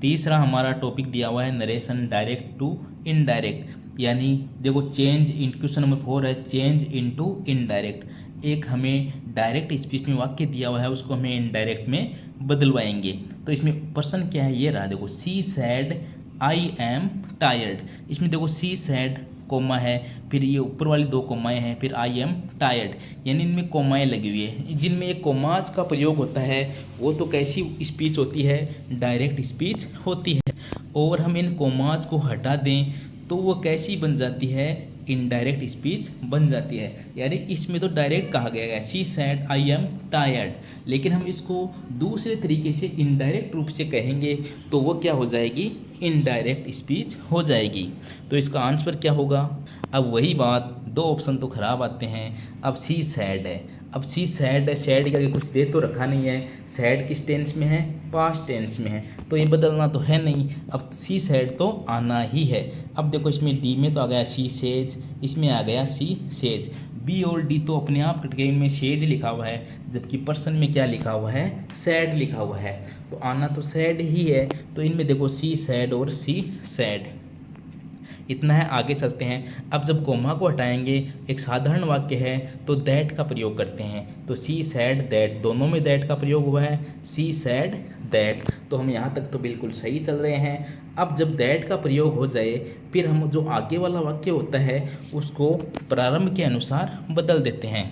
तीसरा हमारा टॉपिक दिया हुआ है नरेशन डायरेक्ट टू इनडायरेक्ट, यानी देखो चेंज इन, क्वेश्चन नंबर 4 है चेंज इनटू इनडायरेक्ट। एक हमें डायरेक्ट स्पीच में वाक्य दिया हुआ है, उसको हमें इनडायरेक्ट में बदलवाएंगे। तो इसमें पर्सन क्या है, ये रहा देखो, she sad I am tired. इसमें देखो सी सैड कोमा है, फिर ये ऊपर वाली 2 कोमाएँ हैं, फिर आई एम टायर्ड, यानी इनमें कोमाएँ लगी हुई है। जिनमें ये कोमाज का प्रयोग होता है वो तो कैसी स्पीच होती है, डायरेक्ट स्पीच होती है। और हम इन कोमाज को हटा दें तो वो कैसी बन जाती है, इनडायरेक्ट स्पीच बन जाती है। यानी इसमें तो डायरेक्ट कहा गया है she said I am tired, लेकिन हम इसको दूसरे तरीके से इनडायरेक्ट रूप से कहेंगे तो वो क्या हो जाएगी, इनडायरेक्ट स्पीच हो जाएगी। तो इसका आंसर क्या होगा। अब वही बात, 2 ऑप्शन तो खराब आते हैं। अब सी सैड है, अब सी सैड है, सैड का कुछ दे तो रखा नहीं है, सैड किस टेंस में है, पास्ट टेंस में है, तो ये बदलना तो है नहीं। अब सी सैड तो आना ही है। अब देखो इसमें डी में तो आ गया शी सेज, इसमें आ गया सी सेज। बी और डी तो अपने आप कैटेगरी में सेज लिखा हुआ है, जबकि पर्सन में क्या लिखा हुआ है, सैड लिखा हुआ है, तो आना तो सैड ही है। तो इनमें देखो सी सैड और सी सैड, इतना है। आगे चलते हैं। अब जब कोमा को हटाएंगे, एक साधारण वाक्य है तो दैट का प्रयोग करते हैं। तो सी सैड दैट, दोनों में दैट का प्रयोग हुआ है, सी सैड दैट। तो हम यहाँ तक तो बिल्कुल सही चल रहे हैं। अब जब दैट का प्रयोग हो जाए, फिर हम जो आगे वाला वाक्य होता है उसको प्रारंभ के अनुसार बदल देते हैं।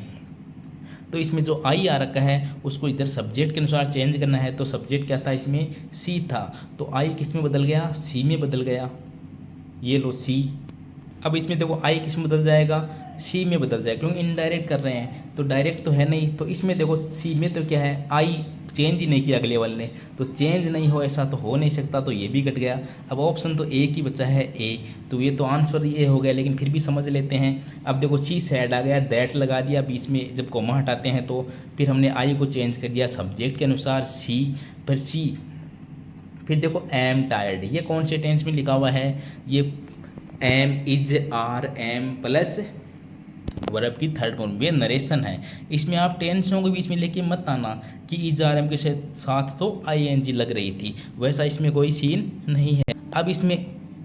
तो इसमें जो आई आ रखा है उसको इधर सब्जेक्ट के अनुसार चेंज करना है। तो सब्जेक्ट क्या था, इसमें सी था, तो आई किस में बदल गया, सी में बदल गया, ये लो सी। अब इसमें देखो आई किस में बदल जाएगा, सी में बदल जाएगा, क्योंकि इनडायरेक्ट कर रहे हैं, तो डायरेक्ट तो है नहीं। तो इसमें देखो सी में तो क्या है, आई चेंज ही नहीं किया अगले वाले ने, तो चेंज नहीं हो, ऐसा तो हो नहीं सकता, तो ये भी कट गया। अब ऑप्शन तो एक ही बचा है ए, तो ये तो आंसर ये हो गया, लेकिन फिर भी समझ लेते हैं। अब देखो सी सैड आ गया, दैट लगा दिया बीच में, जब कोमा हटाते हैं तो फिर हमने आई को चेंज कर दिया सब्जेक्ट के अनुसार सी, फिर सी, फिर देखो एम टायर्ड, ये कौन से टेंस में लिखा हुआ है, ये am is are am plus verb की थर्ड फॉर्म, ये नरेशन है। इसमें आप टेंसों के बीच में लेके मत आना कि इज आर एम के साथ तो आई एन जी लग रही थी, वैसा इसमें कोई सीन नहीं है। अब इसमें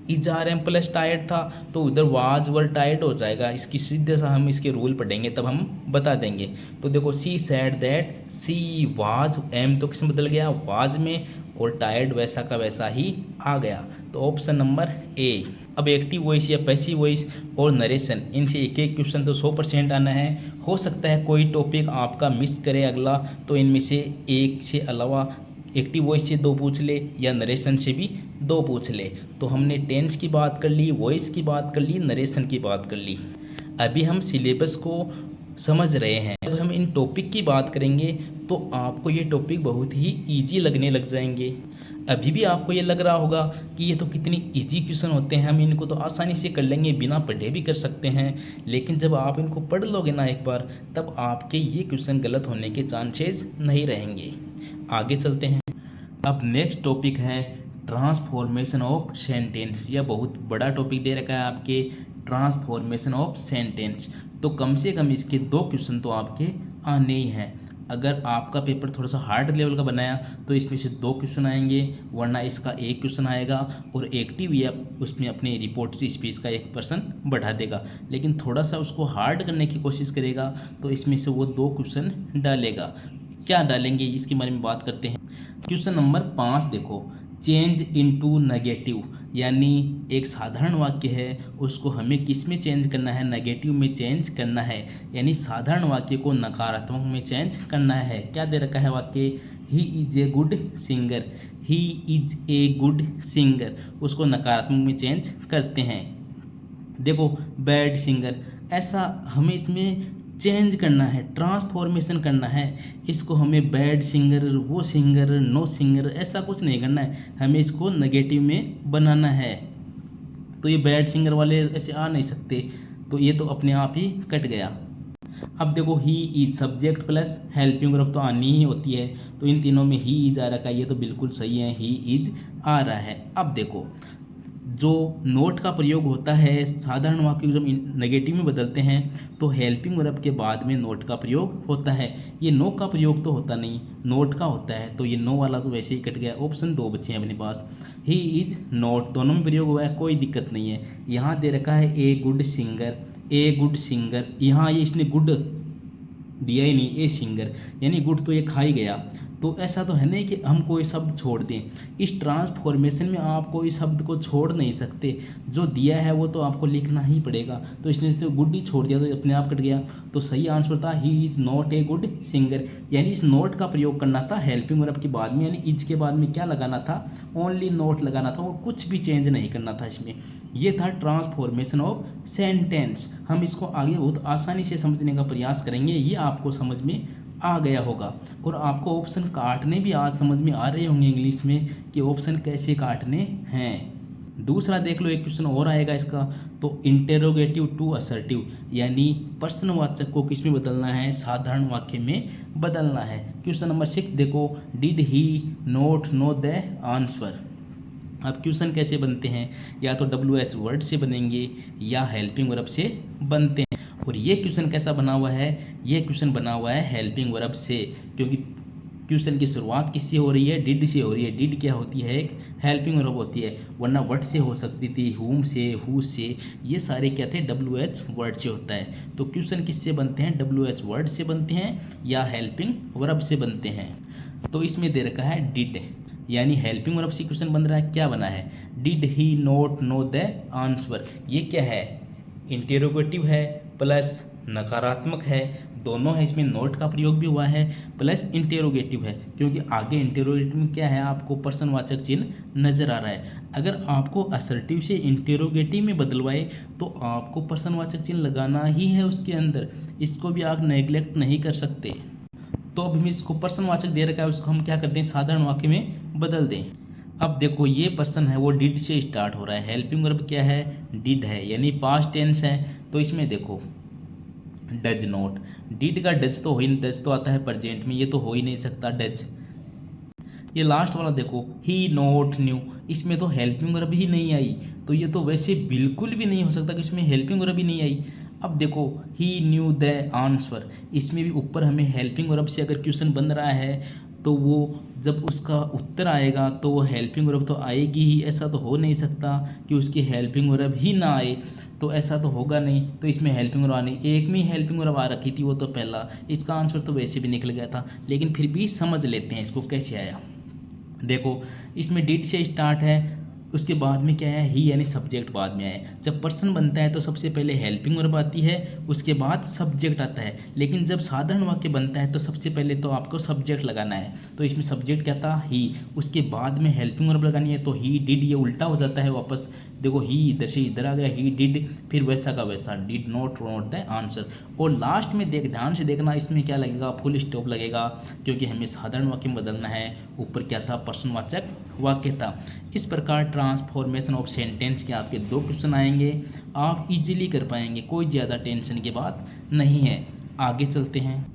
is are am plus tired था तो उधर वाज वर टायर्ड हो जाएगा। इसकी सीधे सा हम इसके रूल पढ़ेंगे तब हम बता देंगे। तो देखो she said that, she was, am तो किसमें बदल गया, वाज में, और टायर्ड वैसा का वैसा ही आ गया। तो ऑप्शन नंबर ए। अब एक्टिव वॉइस या पैसिव वॉइस और नरेशन, इनसे एक एक क्वेश्चन तो 100% आना है। हो सकता है कोई टॉपिक आपका मिस करे अगला, तो इनमें से एक से अलावा एक्टिव वॉइस से 2 पूछ ले या नरेशन से भी 2 पूछ ले। तो हमने टेंस की बात कर ली, वॉइस की बात कर ली, नरेशन की बात कर ली। अभी हम सिलेबस को समझ रहे हैं। जब हम इन टॉपिक की बात करेंगे तो आपको ये टॉपिक बहुत ही ईजी लगने लग जाएंगे। अभी भी आपको ये लग रहा होगा कि ये तो कितनी इजी क्वेश्चन होते हैं, हम इनको तो आसानी से कर लेंगे, बिना पढ़े भी कर सकते हैं। लेकिन जब आप इनको पढ़ लोगे ना एक बार, तब आपके ये क्वेश्चन गलत होने के चांसेस नहीं रहेंगे। आगे चलते हैं। अब नेक्स्ट टॉपिक है ट्रांसफॉर्मेशन ऑफ सेंटेंस। यह बहुत बड़ा टॉपिक दे रखा है आपके, ट्रांसफॉर्मेशन ऑफ सेंटेंस। तो कम से कम इसके 2 क्वेश्चन तो आपके आने ही हैं। अगर आपका पेपर थोड़ा सा हार्ड लेवल का बनाया तो इसमें से 2 क्वेश्चन आएंगे, वरना इसका 1 क्वेश्चन आएगा, और एक्टिव या उसमें अपने रिपोर्टरी स्पीच का 1% बढ़ा देगा। लेकिन थोड़ा सा उसको हार्ड करने की कोशिश करेगा तो इसमें से वो 2 क्वेश्चन डालेगा। क्या डालेंगे इसके बारे में बात करते हैं। क्वेश्चन नंबर 5 देखो, चेंज इनटू नेगेटिव, यानी एक साधारण वाक्य है उसको हमें किस में चेंज करना है, नेगेटिव में चेंज करना है। यानी साधारण वाक्य को नकारात्मक में चेंज करना है। क्या दे रखा है वाक्य, he is a good singer, he is a good singer, उसको नकारात्मक में चेंज करते हैं। देखो बैड सिंगर, ऐसा हमें इसमें चेंज करना है, ट्रांसफॉर्मेशन करना है। इसको हमें बैड सिंगर, वो सिंगर, नो सिंगर, ऐसा कुछ नहीं करना है, हमें इसको नेगेटिव में बनाना है। तो ये बैड सिंगर वाले ऐसे आ नहीं सकते, तो ये तो अपने आप ही कट गया। अब देखो he is, subject plus helping verb तो आनी ही होती है, तो इन तीनों में ही इज आ रखा है, ये तो बिल्कुल सही है, ही इज आ रहा है। अब देखो जो नोट का प्रयोग होता है साधारण वाक्य को जब नेगेटिव में बदलते हैं तो हेल्पिंग वर्ब के बाद में नोट का प्रयोग होता है। ये नो का प्रयोग तो होता नहीं, नोट का होता है, तो ये नो वाला तो वैसे ही कट गया। ऑप्शन 2 बचे हैं अपने पास। ही इज नोट दोनों में प्रयोग हुआ है, कोई दिक्कत नहीं है। यहाँ दे रखा है a good singer, a good singer, यहाँ ये इसने गुड दिया ही नहीं, ए सिंगर, यानी गुड तो ये खा ही गया। तो ऐसा तो है नहीं कि हम कोई शब्द छोड़ दें, इस ट्रांसफॉर्मेशन में आप कोई शब्द को छोड़ नहीं सकते, जो दिया है वो तो आपको लिखना ही पड़ेगा। तो इसने से गुड ही छोड़ दिया तो अपने आप कट गया। तो सही आंसर था he is not a good singer, यानी इस नोट का प्रयोग करना था हेल्पिंग वर्ब के बाद में, यानी इज के बाद में क्या लगाना था, ओनली नोट लगाना था, वो कुछ भी चेंज नहीं करना था इसमें। ये था ट्रांसफॉर्मेशन ऑफ सेंटेंस। हम इसको आगे बहुत आसानी से समझने का प्रयास करेंगे, ये आपको समझ में आ गया होगा। और आपको ऑप्शन काटने भी आज समझ में आ रहे होंगे इंग्लिश में कि ऑप्शन कैसे काटने हैं। दूसरा देख लो, एक क्वेश्चन और आएगा इसका, तो इंटेरोगेटिव टू असर्टिव, यानी प्रश्नवाचक को किस में बदलना है, साधारण वाक्य में बदलना है। क्वेश्चन नंबर 6 देखो, did he note know the answer. अब क्वेश्चन कैसे बनते हैं, या तो WH वर्ड से बनेंगे या हेल्पिंग वर्ब से बनते हैं। और ये क्वेश्चन कैसा बना हुआ है, ये क्वेश्चन बना हुआ है हेल्पिंग वर्ब से, क्योंकि क्वेश्चन की शुरुआत किससे हो रही है, डिड से हो रही है। डिड क्या होती है, एक हेल्पिंग वर्ब होती है, वरना व्हाट से हो सकती थी, हुम से, हु से, ये सारे क्या थे, WH वर्ड से होता है। तो क्वेश्चन किससे बनते हैं, WH वर्ड से बनते हैं या हेल्पिंग वर्ब से बनते हैं। तो इसमें दे रखा है डिड, यानी हेल्पिंग वर्ब से क्वेश्चन बन रहा है, क्या बना है, did he note know the answer. ये क्या है, इंटेरोगेटिव है प्लस नकारात्मक है, दोनों है, इसमें नोट का प्रयोग भी हुआ है प्लस इंटेरोगेटिव है, क्योंकि आगे इंटेरोगेटिव में क्या है, आपको प्रश्नवाचक चिन्ह नजर आ रहा है। अगर आपको असर्टिव से इंटेरोगेटिव में बदलवाए तो आपको प्रश्नवाचक चिन्ह लगाना ही है उसके अंदर, इसको भी आप नेग्लेक्ट नहीं कर सकते। तो अब हम इसको प्रश्नवाचक दे रखा है, उसको हम क्या करते हैं, साधारण वाक्य में बदल दें। अब देखो ये पर्सन है वो डिड से स्टार्ट हो रहा है, हेल्पिंग वर्ब क्या है, डिड है, यानी पास्ट टेंस है। तो इसमें देखो डज नॉट, डिड का डज तो हो ही, डज तो आता है प्रेजेंट में, ये तो हो ही नहीं सकता डज। ये लास्ट वाला देखो ही नॉट न्यू, इसमें तो हेल्पिंग वर्ब ही नहीं आई, तो ये तो वैसे बिल्कुल भी नहीं हो सकता कि इसमें हेल्पिंग वर्ब ही नहीं आई। अब देखो ही न्यू द आंसर, इसमें भी ऊपर हमें हेल्पिंग वर्ब से अगर क्वेश्चन बन रहा है तो वो जब उसका उत्तर आएगा तो वो हेल्पिंग वर्ब तो आएगी ही, ऐसा तो हो नहीं सकता कि उसकी हेल्पिंग वर्ब ही ना आए, तो ऐसा तो होगा नहीं। तो इसमें हेल्पिंग वर्ब आनी, एक में हेल्पिंग वर्ब आ रखी थी, वो तो पहला, इसका आंसर तो वैसे भी निकल गया था, लेकिन फिर भी समझ लेते हैं इसको कैसे आया। देखो इसमें डिड से स्टार्ट है, उसके बाद में क्या है, ही यानी सब्जेक्ट बाद में आए। जब पर्सन बनता है तो सबसे पहले हेल्पिंग वर्ब आती है, उसके बाद सब्जेक्ट आता है, लेकिन जब साधारण वाक्य बनता है तो सबसे पहले तो आपको सब्जेक्ट लगाना है। तो इसमें सब्जेक्ट क्या था, ही, उसके बाद में हेल्पिंग वर्ब लगानी है, तो ही डिड, ये उल्टा हो जाता है वापस। देखो ही इधर से इधर आ गया, ही डिड, फिर वैसा का वैसा, did not note the answer. और लास्ट में ध्यान से देखना, इसमें क्या लगेगा, फुल स्टॉप लगेगा, क्योंकि हमें साधारण वाक्य में बदलना है। ऊपर क्या था, प्रश्नवाचक वाक्य था। इस प्रकार ट्रांसफॉर्मेशन ऑफ सेंटेंस के आपके 2 क्वेश्चन आएंगे, आप इजीली कर पाएंगे, कोई ज़्यादा टेंशन की बात नहीं है। आगे चलते हैं,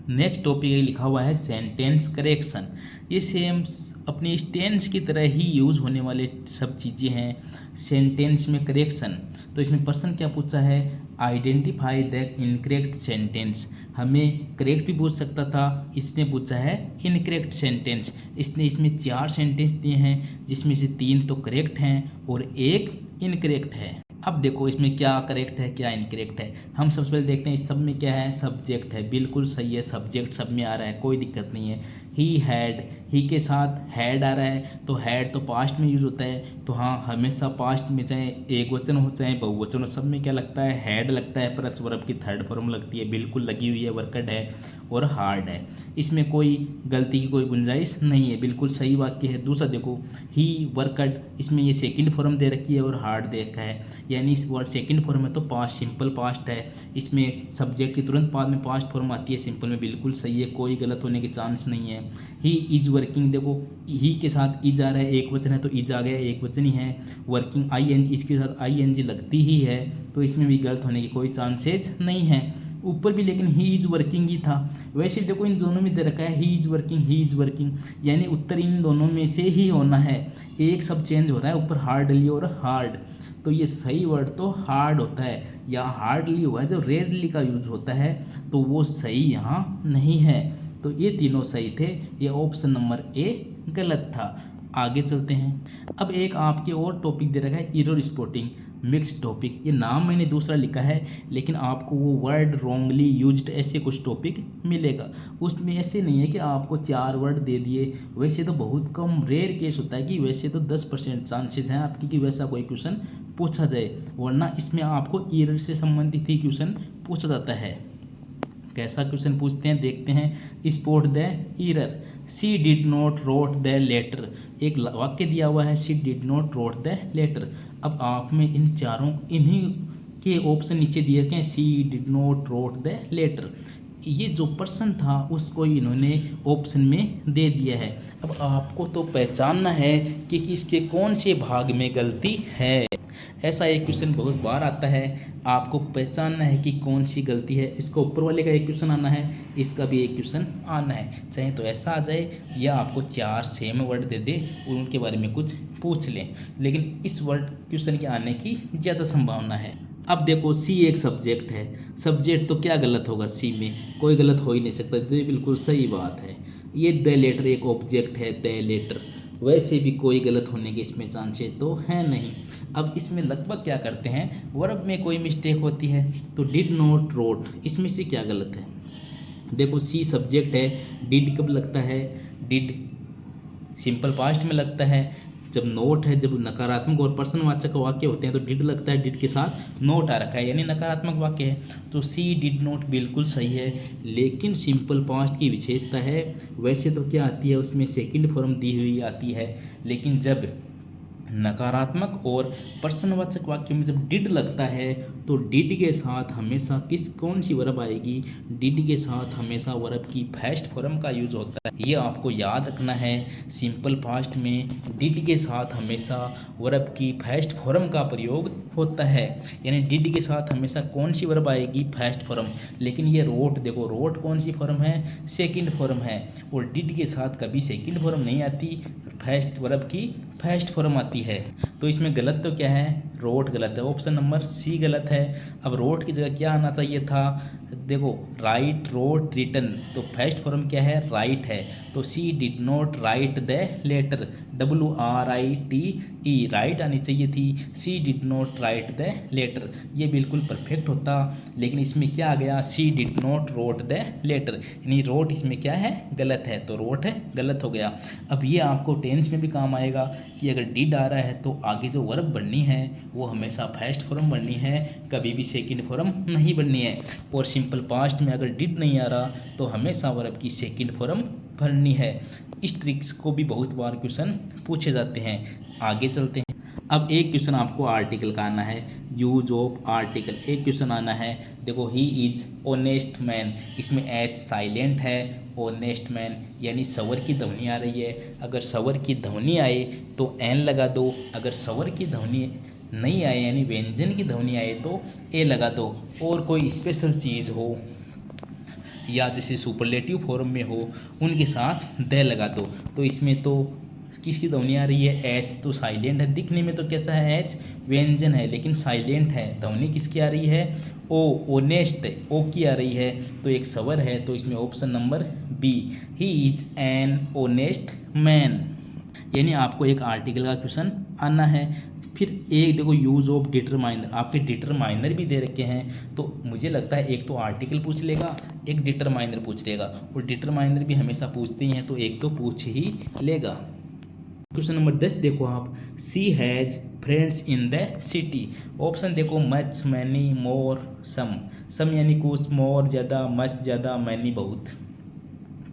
नेक्स्ट टॉपिक लिखा हुआ है सेंटेंस करेक्शन। ये सेम अपनी टेंस की तरह ही यूज़ होने वाले सब चीज़ें हैं सेंटेंस में करेक्शन। तो इसमें पर्सन क्या पूछा है, आइडेंटिफाई द इनकरेक्ट सेंटेंस, हमें करेक्ट भी पूछ सकता था, इसने पूछा है इनकरेक्ट सेंटेंस। इसने इसमें 4 सेंटेंस दिए हैं, जिसमें से 3 तो करेक्ट हैं और 1 इनकरेक्ट है। अब देखो इसमें क्या करेक्ट है क्या इनकरेक्ट है, हम सबसे पहले देखते हैं इस सब में क्या है, सब्जेक्ट है, बिल्कुल सही है, सब्जेक्ट सब में आ रहा है, कोई दिक्कत नहीं है। ही हैड, ही के साथ हैड आ रहा है, तो हैड तो पास्ट में यूज़ होता है, तो हाँ हमेशा पास्ट में चाहे एक वचन हो चाहे बहुवचन हो, सब में क्या लगता है, हैड लगता है, प्लस वर्ब की थर्ड फॉर्म लगती है, बिल्कुल लगी हुई है, वर्कड है और हार्ड है, इसमें कोई गलती की कोई गुंजाइश नहीं है, बिल्कुल सही वाक्य है। दूसरा देखो ही वर्कड, इसमें ये सेकंड फॉर्म दे रखी है और हार्ड दे रखा है, यानी इस वर्ड सेकंड फॉर्म है तो पास्ट, सिंपल पास्ट है, इसमें सब्जेक्ट की तुरंत बाद में पास्ट फॉर्म आती है सिंपल में, बिल्कुल सही है, कोई गलत होने के चांस नहीं है। ही इज वर्किंग, देखो ही के साथ इज आ रहा है, एक वचन है तो इज आ गया, एक वचन ही है। वर्किंग आई एन, इसके साथ आई एन जी लगती ही है, तो इसमें भी गलत होने के कोई चांसेज नहीं है। ऊपर भी लेकिन ही इज़ वर्किंग ही था। वैसे देखो इन दोनों में दे रखा है ही इज़ वर्किंग, यानी उत्तर इन दोनों में से ही होना है। एक सब चेंज हो रहा है, ऊपर हार्डली और हार्ड, तो ये सही वर्ड तो हार्ड होता है। यहाँ हार्डली हुआ है, जो रेयरली का यूज होता है तो वो सही यहाँ नहीं है। तो ये तीनों सही थे, ये ऑप्शन नंबर ए गलत था। आगे चलते हैं। अब एक आपके और टॉपिक दे रखा है एरर स्पॉटिंग मिक्स्ड टॉपिक। ये नाम मैंने दूसरा लिखा है, लेकिन आपको वो वर्ड रॉन्गली यूज्ड ऐसे कुछ टॉपिक मिलेगा। उसमें ऐसे नहीं है कि आपको 4 वर्ड दे दिए। वैसे तो बहुत कम रेयर केस होता है कि वैसे तो 10% चांसेस हैं आपकी कि वैसा कोई क्वेश्चन पूछा जाए, वरना इसमें आपको एरर से संबंधित ही क्वेश्चन पूछा जाता है। कैसा क्वेश्चन पूछते हैं देखते हैं। Spot the error. She did not wrote the letter. एक वाक्य दिया हुआ है, she did not wrote the letter. अब आप में इन चारों इन्हीं के ऑप्शन नीचे दिए गए, she did not wrote the letter. ये जो पर्सन था उसको इन्होंने ऑप्शन में दे दिया है। अब आपको तो पहचानना है कि इसके कौन से भाग में गलती है। ऐसा एक क्वेश्चन बहुत बार आता है, आपको पहचानना है कि कौन सी गलती है। इसको ऊपर वाले का एक क्वेश्चन आना है, इसका भी एक क्वेश्चन आना है। चाहे तो ऐसा आ जाए या आपको 4 सेम वर्ड दे दे और उनके बारे में कुछ पूछ लें, लेकिन इस वर्ड क्वेश्चन के आने की ज़्यादा संभावना है। अब देखो सी एक सब्जेक्ट है, सब्जेक्ट तो क्या गलत होगा, सी में कोई गलत हो ही नहीं सकता, तो ये बिल्कुल सही बात है। ये द लेटर एक ऑब्जेक्ट है, द लेटर, वैसे भी कोई गलत होने के इसमें चांसेस तो है नहीं। अब इसमें लगभग क्या करते हैं, वर्ब में कोई मिस्टेक होती है तो डिड नॉट रोट, इसमें से क्या गलत है। देखो सी सब्जेक्ट है, डिड कब लगता है, डिड सिंपल पास्ट में लगता है। जब नोट है, जब नकारात्मक और प्रश्नवाचक वाक्य होते हैं तो डिड लगता है, डिड के साथ नोट आ रखा है यानी नकारात्मक वाक्य है, तो सी डिड नोट बिल्कुल सही है। लेकिन सिंपल पास्ट की विशेषता है, वैसे तो क्या आती है उसमें सेकंड फॉर्म दी हुई आती है, लेकिन जब नकारात्मक और प्रश्नवाचक वाक्य में जब डिड लगता है तो डिड के साथ हमेशा कौन सी वर्ब आएगी, डिड के साथ हमेशा वर्ब की फर्स्ट फॉर्म का यूज होता है। ये आपको याद रखना है, सिंपल पास्ट में डिड के साथ हमेशा वर्ब की फर्स्ट फॉर्म का प्रयोग होता है, यानी डिड के साथ हमेशा कौन सी वर्ब आएगी, फर्स्ट फॉर्म। लेकिन ये रोट, देखो रोट कौन सी फॉर्म है, सेकंड फॉर्म है, और डिड के साथ कभी सेकंड फॉर्म नहीं आती, फर्स्ट वर्ब की फर्स्ट फॉर्म आती है। तो इसमें गलत तो क्या है, रोट गलत है, ऑप्शन नंबर सी गलत है। अब रोट की जगह क्या आना चाहिए था, देखो राइट, रोट, रिटन, तो फर्स्ट फॉर्म क्या है, राइट है, तो she did not write the letter, WRITE, write आनी चाहिए थी, she did not write the letter, ये बिल्कुल परफेक्ट होता। लेकिन इसमें क्या आ गया, she did not wrote the letter, यानी रोट इसमें क्या है, गलत है, तो रोट है गलत हो गया। अब ये आपको टेंस में भी काम आएगा कि अगर डिड आ रहा है तो आगे जो वर्ब बननी है वो हमेशा फर्स्ट फॉर्म बननी है, कभी भी सेकंड फॉर्म नहीं बननी है। और सिंपल पास्ट में अगर डिड नहीं आ रहा तो हमेशा वर्ब की सेकंड फॉर्म भरनी है। इस ट्रिक्स को भी बहुत बार क्वेश्चन पूछे जाते हैं। आगे चलते हैं। अब एक क्वेश्चन आपको आर्टिकल का आना है, यूज ऑफ आर्टिकल। एक क्वेश्चन आना है, देखो ही इज ऑनेस्ट मैन, इसमें एच साइलेंट है, ऑनेस्ट मैन यानी सवर की ध्वनि आ रही है। अगर सवर की ध्वनि आए तो एन लगा दो, अगर सवर की ध्वनि नहीं आए यानी व्यंजन की ध्वनि आए तो ए लगा दो। और कोई स्पेशल चीज़ हो या जैसे सुपरलेटिव फॉर्म में हो उनके साथ द लगा दो। तो इसमें तो किसकी ध्वनि आ रही है, एच, तो साइलेंट है। दिखने में तो कैसा है, एच व्यंजन है लेकिन साइलेंट है। ध्वनि किसकी आ रही है, ओ, ओनेस्ट, ओ की आ रही है, तो एक सवर है, तो इसमें option number b, he is an honest man, यानी आपको एक आर्टिकल का क्वेश्चन आना है। फिर एक देखो यूज़ ऑफ डिटरमाइनर, आपके डिटरमाइनर भी दे रखे हैं, तो मुझे लगता है एक तो आर्टिकल पूछ लेगा, एक डिटरमाइनर पूछ लेगा, और डिटरमाइनर भी हमेशा पूछते ही हैं तो एक तो पूछ ही लेगा। क्वेश्चन नंबर 10 देखो आप, she has friends in the city. Option देखो मच, मैनी, मोर, सम यानी कुछ, मोर ज़्यादा, मच ज़्यादा, मैनी बहुत।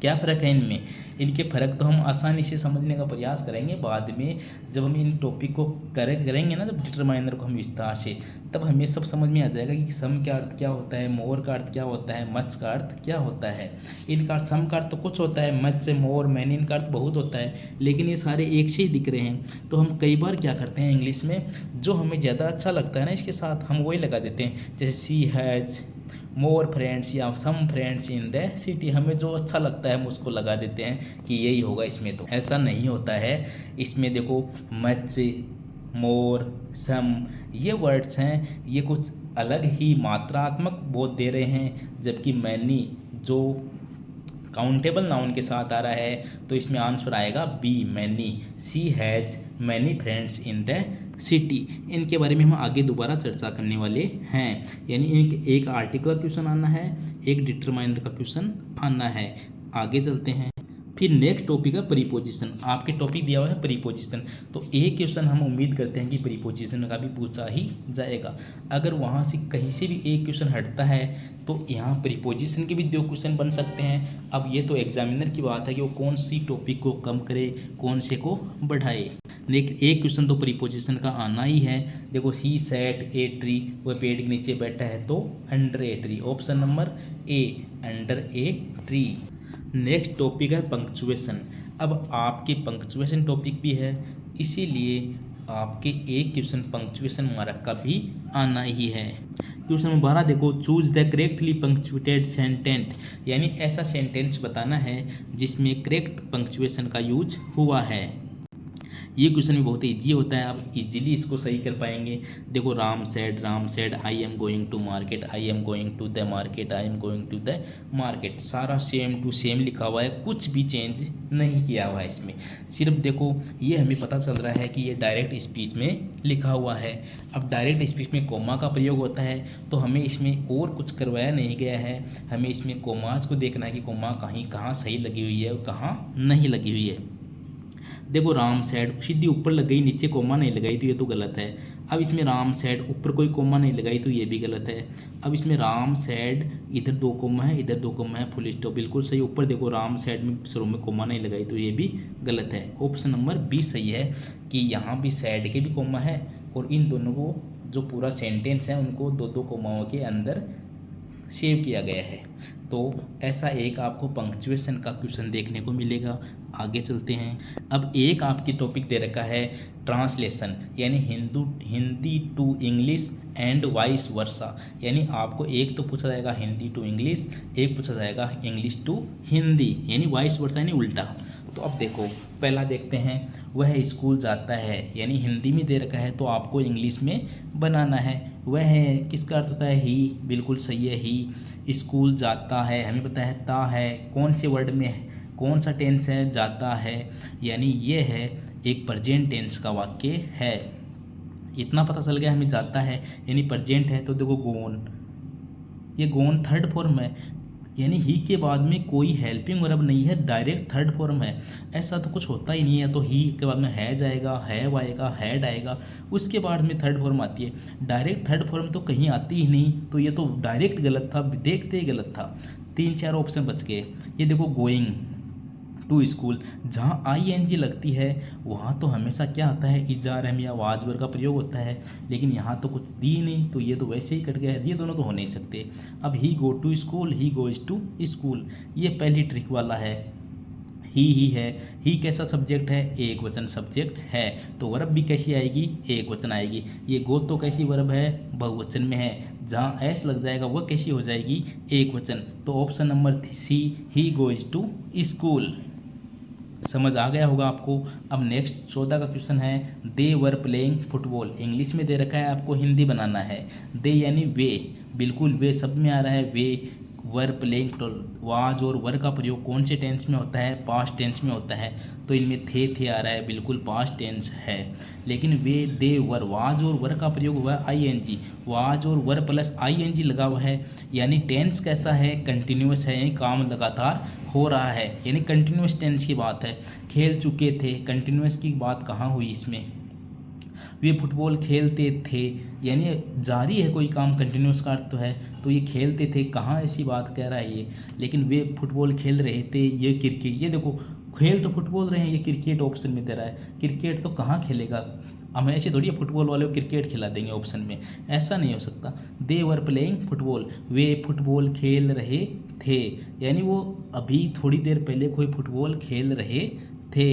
क्या फ़र्क है इनमें, इनके फ़र्क तो हम आसानी से समझने का प्रयास करेंगे बाद में, जब हम इन टॉपिक को करेंगे ना, जब डिटरमाइनर को हम विस्तार से, तब हमें सब समझ में आ जाएगा कि सम का अर्थ क्या होता है, मोर का अर्थ क्या होता है, मच का अर्थ क्या होता है। इनका अर्थ सम का अर्थ तो कुछ होता है, मच, मोर, मैनी इनका अर्थ बहुत होता है, लेकिन ये सारे एक से ही दिख रहे हैं। तो हम कई बार क्या करते हैं इंग्लिश में, जो हमें ज़्यादा अच्छा लगता है ना इसके साथ हम वही लगा देते हैं, जैसे सी हैज़ मोर फ्रेंड्स या some friends in the city, हमें जो अच्छा लगता है हम उसको लगा देते हैं कि यही होगा इसमें। तो ऐसा नहीं होता है। इसमें देखो मच, मोर, सम ये वर्ड्स हैं, ये कुछ अलग ही मात्रात्मक बोध दे रहे हैं, जबकि मैनी जो काउंटेबल नाउन के साथ आ रहा है तो इसमें आंसर आएगा b, many. She has many friends in the city. इनके बारे में हम आगे दोबारा चर्चा करने वाले हैं। यानी इनके एक आर्टिकल का क्वेश्चन आना है, एक डिटरमाइनर का क्वेश्चन आना है। आगे चलते हैं। फिर नेक्स्ट टॉपिक है प्रीपोजिशन। आपके टॉपिक दिया हुआ है प्रीपोजिशन, तो एक क्वेश्चन हम उम्मीद करते हैं कि प्रीपोजिशन का भी पूछा ही जाएगा। अगर वहाँ से कहीं से भी एक क्वेश्चन हटता है तो यहाँ प्रीपोजिशन के भी 2 क्वेश्चन बन सकते हैं। अब ये तो एग्जामिनर की बात है कि वो कौन सी टॉपिक को कम करे, कौन से को बढ़ाए, लेकिन एक क्वेश्चन तो प्रीपोजिशन का आना ही है। देखो ही सेट ए ट्री, वह पेड़ के नीचे बैठा है तो under a tree. Option number A, under a tree. Next topic है पंक्चुएशन। अब आपके पंक्चुएशन टॉपिक भी है, इसीलिए आपके एक क्वेश्चन पंक्चुएशन मार्क का भी आना ही है। क्वेश्चन नंबर 12 देखो, choose the correctly punctuated sentence, यानी ऐसा सेंटेंस बताना है जिसमें करेक्ट पंक्चुएशन का यूज हुआ है। ये क्वेश्चन भी बहुत ईजी होता है, आप इजीली इसको सही कर पाएंगे। देखो Ram said I am going to market, I am going to the market, I am going to the market, सारा सेम टू सेम लिखा हुआ है, कुछ भी चेंज नहीं किया हुआ है इसमें। सिर्फ देखो ये हमें पता चल रहा है कि ये डायरेक्ट स्पीच में लिखा हुआ है। अब डायरेक्ट स्पीच में कोमा का प्रयोग होता है, तो हमें इसमें और कुछ करवाया नहीं गया है। हमें इसमें कोमाज को देखना है कि कोमा कहाँ सही लगी हुई है और कहाँ नहीं लगी हुई है। देखो राम सेड सीधी ऊपर लग गई, नीचे कोमा नहीं लगाई तो ये तो गलत है। अब इसमें राम सेड ऊपर कोई कोमा नहीं लगाई तो ये भी गलत है। अब इसमें राम सेड इधर 2 कोमा है, इधर 2 कोमा है, फुल स्टॉप बिल्कुल सही। ऊपर देखो राम सेड में शुरू में कोमा नहीं लगाई तो ये भी गलत है। ऑप्शन नंबर बी सही है कि यहाँ भी सेड के भी कोमा है और इन दोनों को जो पूरा सेंटेंस है उनको 2-2 कोमाओं के अंदर सेव किया गया है। तो ऐसा एक आपको पंक्चुएशन का क्वेश्चन देखने को मिलेगा। आगे चलते हैं। अब एक आपकी टॉपिक दे रखा है ट्रांसलेशन, यानी Hindi to English and vice versa, यानी आपको एक तो पूछा जाएगा हिंदी टू इंग्लिश, एक पूछा जाएगा इंग्लिश टू हिंदी, यानी वाइस वर्सा यानी उल्टा। तो अब देखो पहला देखते हैं, वह स्कूल जाता है, यानी हिंदी में दे रखा है तो आपको इंग्लिश में बनाना है। वह किसका अर्थ होता है? ही, बिल्कुल सही है ही। स्कूल जाता है, हमें पता है ता है, कौन से वर्ड में है, कौन सा टेंस है? जाता है, यानी ये है एक प्रेजेंट टेंस का वाक्य है। इतना पता चल गया हमें, जाता है यानी प्रेजेंट है। तो देखो गोन, ये गोन थर्ड फॉर्म है, यानी ही के बाद में कोई हेल्पिंग वर्ब नहीं है, डायरेक्ट थर्ड फॉर्म है। ऐसा तो कुछ होता ही नहीं है। तो ही के बाद में है जाएगा, हैव आएगा, हैड आएगा, उसके बाद में थर्ड फॉर्म आती है। डायरेक्ट थर्ड फॉर्म तो कहीं आती ही नहीं, तो ये तो डायरेक्ट गलत था, देखते ही गलत था। 3-4 ऑप्शन बच गए। ये देखो गोइंग टू स्कूल, जहाँ ING लगती है वहाँ तो हमेशा क्या आता है? इजार हम या वाजवर का प्रयोग होता है, लेकिन यहाँ तो कुछ दी नहीं, तो ये तो वैसे ही कट गया है। ये दोनों तो हो नहीं सकते। अब he go to school, he goes to school, ये पहली ट्रिक वाला है। ही है, ही कैसा सब्जेक्ट है? एक वचन सब्जेक्ट है, तो वर्ब भी कैसी आएगी? एक वचन आएगी। ये गो तो कैसी वर्ब है? बहुवचन में है, जहाँ एस लग जाएगा वह कैसी हो जाएगी? एक वचन। तो option number c, he goes to school. समझ आ गया होगा आपको। अब नेक्स्ट 14 का क्वेश्चन है, दे वर प्लेइंग फुटबॉल, इंग्लिश में दे रखा है, आपको हिंदी बनाना है। दे यानी वे, बिल्कुल वे शब्द में आ रहा है, वे वर प्लेइंग फुटबॉल। वाज और वर का प्रयोग कौन से टेंस में होता है? पास्ट टेंस में होता है, तो इनमें थे आ रहा है, बिल्कुल पास्ट टेंस है। लेकिन वे दे वर, वाज और वर का प्रयोग हुआ है ING, वाज और वर प्लस ING लगा हुआ है, यानी टेंस कैसा है? कंटिन्यूस है, यानी काम लगातार हो रहा है, यानी कंटिन्यूस टेंस की बात है। खेल चुके थे, कंटिन्यूस की बात कहाँ हुई इसमें? वे फुटबॉल खेलते थे, यानी जारी है कोई काम, कंटिन्यूस का अर्थ तो है। तो ये खेलते थे, कहाँ ऐसी बात कह रहा है ये? लेकिन वे फुटबॉल खेल रहे थे, ये क्रिकेट, ये देखो खेल तो फुटबॉल रहे हैं, ये क्रिकेट ऑप्शन में दे रहा है। क्रिकेट तो कहाँ खेलेगा? हम ऐसे थोड़ी फुटबॉल वाले को क्रिकेट खिला देंगे ऑप्शन में, ऐसा नहीं हो सकता। दे वर प्लेइंग फुटबॉल, वे फुटबॉल खेल रहे थे, यानी वो अभी थोड़ी देर पहले कोई फुटबॉल खेल रहे थे।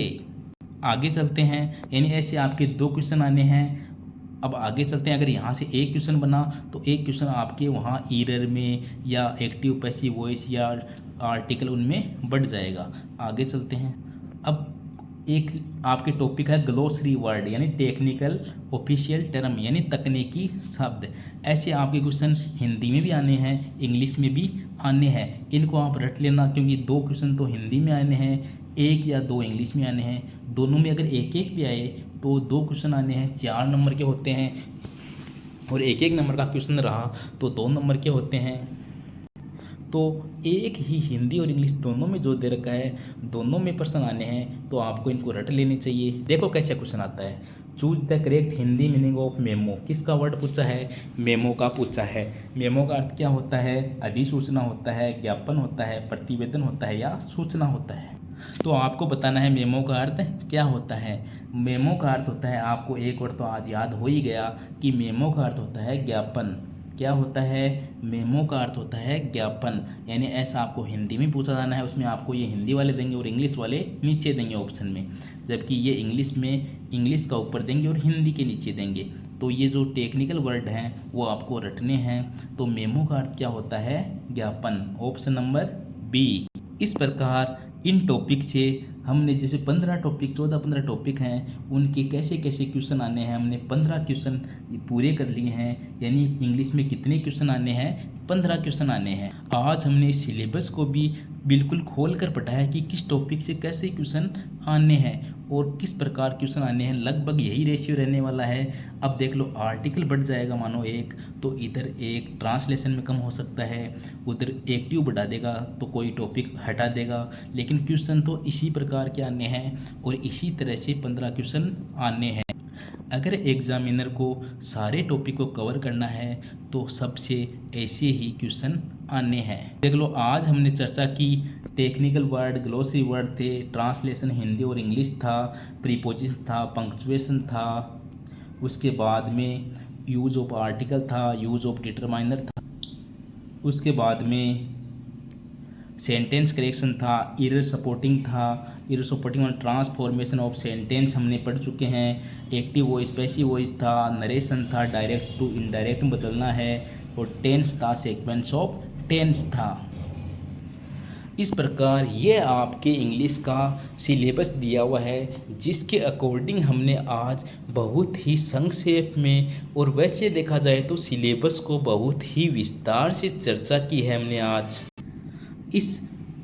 आगे चलते हैं, यानी ऐसे आपके 2 क्वेश्चन आने हैं। अब आगे चलते हैं। अगर यहाँ से एक क्वेश्चन बना तो एक क्वेश्चन आपके वहाँ ईरर में या एक्टिव पैसिव वॉइस या आर्टिकल उनमें बढ़ जाएगा। आगे चलते हैं। अब एक आपके टॉपिक है ग्लोसरी वर्ड यानी टेक्निकल ऑफिशियल टर्म यानी तकनीकी शब्द। ऐसे आपके क्वेश्चन हिंदी में भी आने हैं, इंग्लिश में भी आने हैं। इनको आप रट लेना, क्योंकि 2 क्वेश्चन तो हिंदी में आने हैं, 1 या 2 इंग्लिश में आने हैं। दोनों में अगर एक एक भी आए तो 2 क्वेश्चन आने हैं, 4 नंबर के होते हैं। और 1-1 नंबर का क्वेश्चन रहा तो 2 नंबर के होते हैं। तो एक ही हिंदी और इंग्लिश दोनों में जो दे रखा है, दोनों में प्रश्न आने हैं, तो आपको इनको रट लेने चाहिए। देखो कैसा क्वेश्चन आता है। Choose the correct Hindi meaning of memo. किसका वर्ड पूछा है? मेमो का पूछा है। मेमो का अर्थ क्या होता है? अधिसूचना होता है, ज्ञापन होता है, प्रतिवेदन होता है या सूचना होता है। तो आपको बताना है मेमो का अर्थ क्या होता है। मेमो का अर्थ होता है, आपको एक वर्ड तो आज याद हो ही गया कि मेमो का अर्थ होता है ज्ञापन। क्या होता है? मेमो का अर्थ होता है ज्ञापन। यानी ऐसा आपको हिंदी में पूछा जाना है, उसमें आपको ये हिंदी वाले देंगे और इंग्लिश वाले नीचे देंगे ऑप्शन में, जबकि ये इंग्लिश में इंग्लिश का ऊपर देंगे और हिंदी के नीचे देंगे। तो ये जो टेक्निकल वर्ड हैं वो आपको रटने हैं। तो मेमो का अर्थ क्या होता है? ज्ञापन। Option number b. इस प्रकार इन टॉपिक से हमने जैसे 15 टॉपिक 14-15 टॉपिक हैं, उनके कैसे कैसे क्वेश्चन आने हैं हमने 15 क्वेश्चन पूरे कर लिए हैं। यानी इंग्लिश में कितने क्वेश्चन आने हैं? 15 क्वेश्चन आने हैं। आज हमने सिलेबस को भी बिल्कुल खोल कर पढ़ाया कि किस टॉपिक से कैसे क्वेश्चन आने हैं और किस प्रकार क्वेश्चन आने हैं। लगभग यही रेशियो रहने वाला है। अब देख लो, आर्टिकल बढ़ जाएगा मानो 1, तो इधर एक ट्रांसलेशन में कम हो सकता है, उधर एक्टिव बढ़ा देगा तो कोई टॉपिक हटा देगा, लेकिन क्वेश्चन तो इसी प्रकार के आने हैं और इसी तरह से 15 क्वेश्चन आने हैं। अगर एग्जामिनर को सारे टॉपिक को कवर करना है तो सबसे ऐसे ही क्वेश्चन आने हैं। देख लो, आज हमने चर्चा की टेक्निकल वर्ड, ग्लोसरी वर्ड थे, ट्रांसलेशन हिंदी और इंग्लिश था, प्रीपोजिशन था, पंक्चुएशन था, उसके बाद में यूज ऑफ आर्टिकल था, यूज ऑफ डिटरमाइनर था, उसके बाद में सेंटेंस करेक्शन था, एरर सपोर्टिंग था, एरर सपोर्टिंग और ट्रांसफॉर्मेशन ऑफ सेंटेंस हमने पढ़ चुके हैं। एक्टिव वॉइस, पैसिव वॉइस था, नरेशन था, डायरेक्ट टू इनडायरेक्ट में बदलना है, और टेंस था, सीक्वेंस ऑफ टेंस था। इस प्रकार ये आपके इंग्लिश का सिलेबस दिया हुआ है, जिसके अकॉर्डिंग हमने आज बहुत ही संक्षेप में और वैसे देखा जाए तो सिलेबस को बहुत ही विस्तार से चर्चा की है हमने आज। इस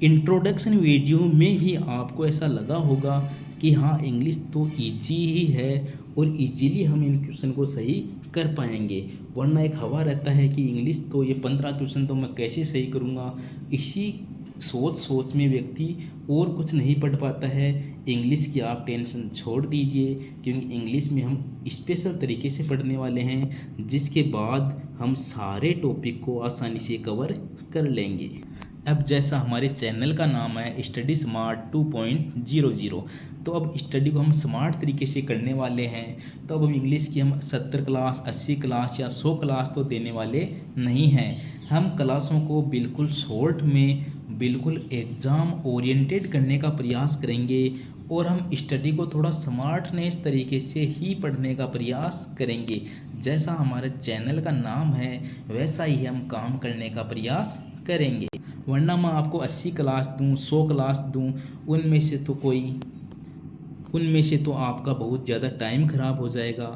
इंट्रोडक्शन वीडियो में ही आपको ऐसा लगा होगा कि हाँ, इंग्लिश तो ईजी ही है और इजीली हम इन क्वेश्चन को सही कर पाएंगे। वरना एक हवा रहता है कि इंग्लिश तो ये 15 क्वेश्चन तो मैं कैसे सही करूँगा। इसी सोच में व्यक्ति और कुछ नहीं पढ़ पाता है। इंग्लिश की आप टेंशन छोड़ दीजिए, क्योंकि इंग्लिश में हम स्पेशल तरीके से पढ़ने वाले हैं, जिसके बाद हम सारे टॉपिक को आसानी से कवर कर लेंगे। अब जैसा हमारे चैनल का नाम है स्टडी स्मार्ट 2.00, तो अब स्टडी को हम स्मार्ट तरीके से करने वाले हैं। तो अब हम इंग्लिश की हम 70 क्लास, 80 क्लास या 100 क्लास तो देने वाले नहीं हैं। हम क्लासों को बिल्कुल शॉर्ट में, बिल्कुल एग्ज़ाम ओरिएंटेड करने का प्रयास करेंगे और हम स्टडी को थोड़ा स्मार्टनेस तरीके से ही पढ़ने का प्रयास करेंगे। जैसा हमारे चैनल का नाम है वैसा ही हम काम करने का प्रयास करेंगे। वरना मैं आपको 80 क्लास दूं, 100 क्लास दूं, उनमें से तो आपका बहुत ज़्यादा टाइम ख़राब हो जाएगा,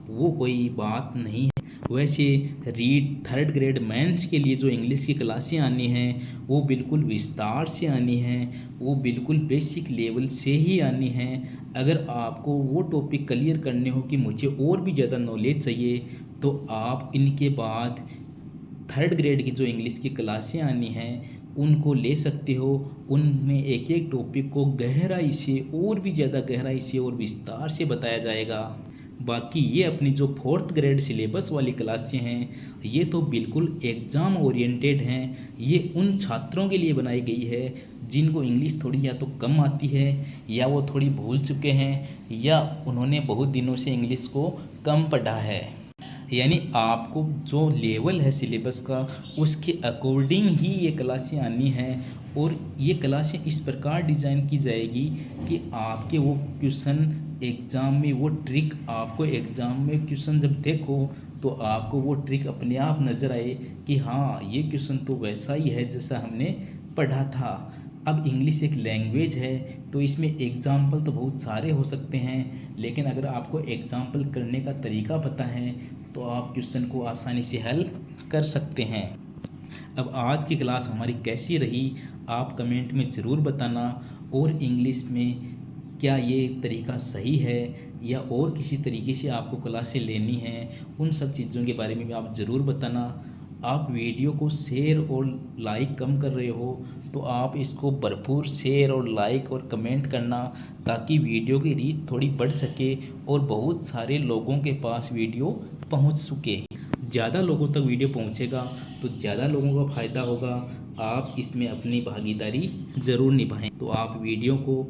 वो कोई बात नहीं है। वैसे रीड 3rd ग्रेड मेंस के लिए जो इंग्लिश की क्लासें आनी हैं वो बिल्कुल विस्तार से आनी हैं, वो बिल्कुल बेसिक लेवल से ही आनी हैं। अगर आपको वो टॉपिक क्लियर करने हो कि मुझे और भी ज़्यादा नॉलेज चाहिए, तो आप इनके बाद 3rd ग्रेड की जो इंग्लिश की क्लासें आनी हैं उनको ले सकते हो। उनमें एक एक टॉपिक को गहराई से, और भी ज़्यादा गहराई से और विस्तार से बताया जाएगा। बाकी ये अपनी जो 4th ग्रेड सिलेबस वाली क्लासें हैं ये तो बिल्कुल एग्ज़ाम ओरिएंटेड हैं। ये उन छात्रों के लिए बनाई गई है जिनको इंग्लिश थोड़ी या तो कम आती है, या वो थोड़ी भूल चुके हैं, या उन्होंने बहुत दिनों से इंग्लिश को कम पढ़ा है। यानी आपको जो लेवल है सिलेबस का उसके अकॉर्डिंग ही ये क्लासें आनी है। और ये क्लासें इस प्रकार डिज़ाइन की जाएगी कि आपके वो क्वेश्चन एग्ज़ाम में, वो ट्रिक आपको एग्ज़ाम में क्वेश्चन जब देखो तो आपको वो ट्रिक अपने आप नज़र आए कि हाँ ये क्वेश्चन तो वैसा ही है जैसा हमने पढ़ा था। अब इंग्लिश एक लैंग्वेज है तो इसमें एग्ज़ाम्पल तो बहुत सारे हो सकते हैं, लेकिन अगर आपको एग्ज़ाम्पल करने का तरीका पता है तो आप क्वेश्चन को आसानी से हल कर सकते हैं। अब आज की क्लास हमारी कैसी रही आप कमेंट में ज़रूर बताना। और इंग्लिश में क्या ये तरीका सही है या और किसी तरीके से आपको क्लासें लेनी हैं, उन सब चीज़ों के बारे में भी आप ज़रूर बताना। आप वीडियो को शेयर और लाइक कम कर रहे हो तो आप इसको भरपूर शेयर और लाइक और कमेंट करना, ताकि वीडियो की रीच थोड़ी बढ़ सके और बहुत सारे लोगों के पास वीडियो पहुंच सके। ज़्यादा लोगों तक वीडियो पहुंचेगा तो ज़्यादा लोगों का फ़ायदा होगा। आप इसमें अपनी भागीदारी ज़रूर निभाएं। तो आप वीडियो को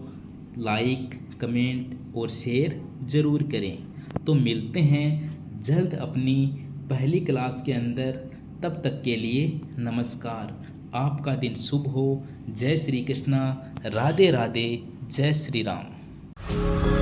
लाइक, कमेंट और शेयर ज़रूर करें। तो मिलते हैं जल्द अपनी पहली क्लास के अंदर। तब तक के लिए नमस्कार। आपका दिन शुभ हो। जय श्री कृष्णा, राधे राधे, जय श्री राम।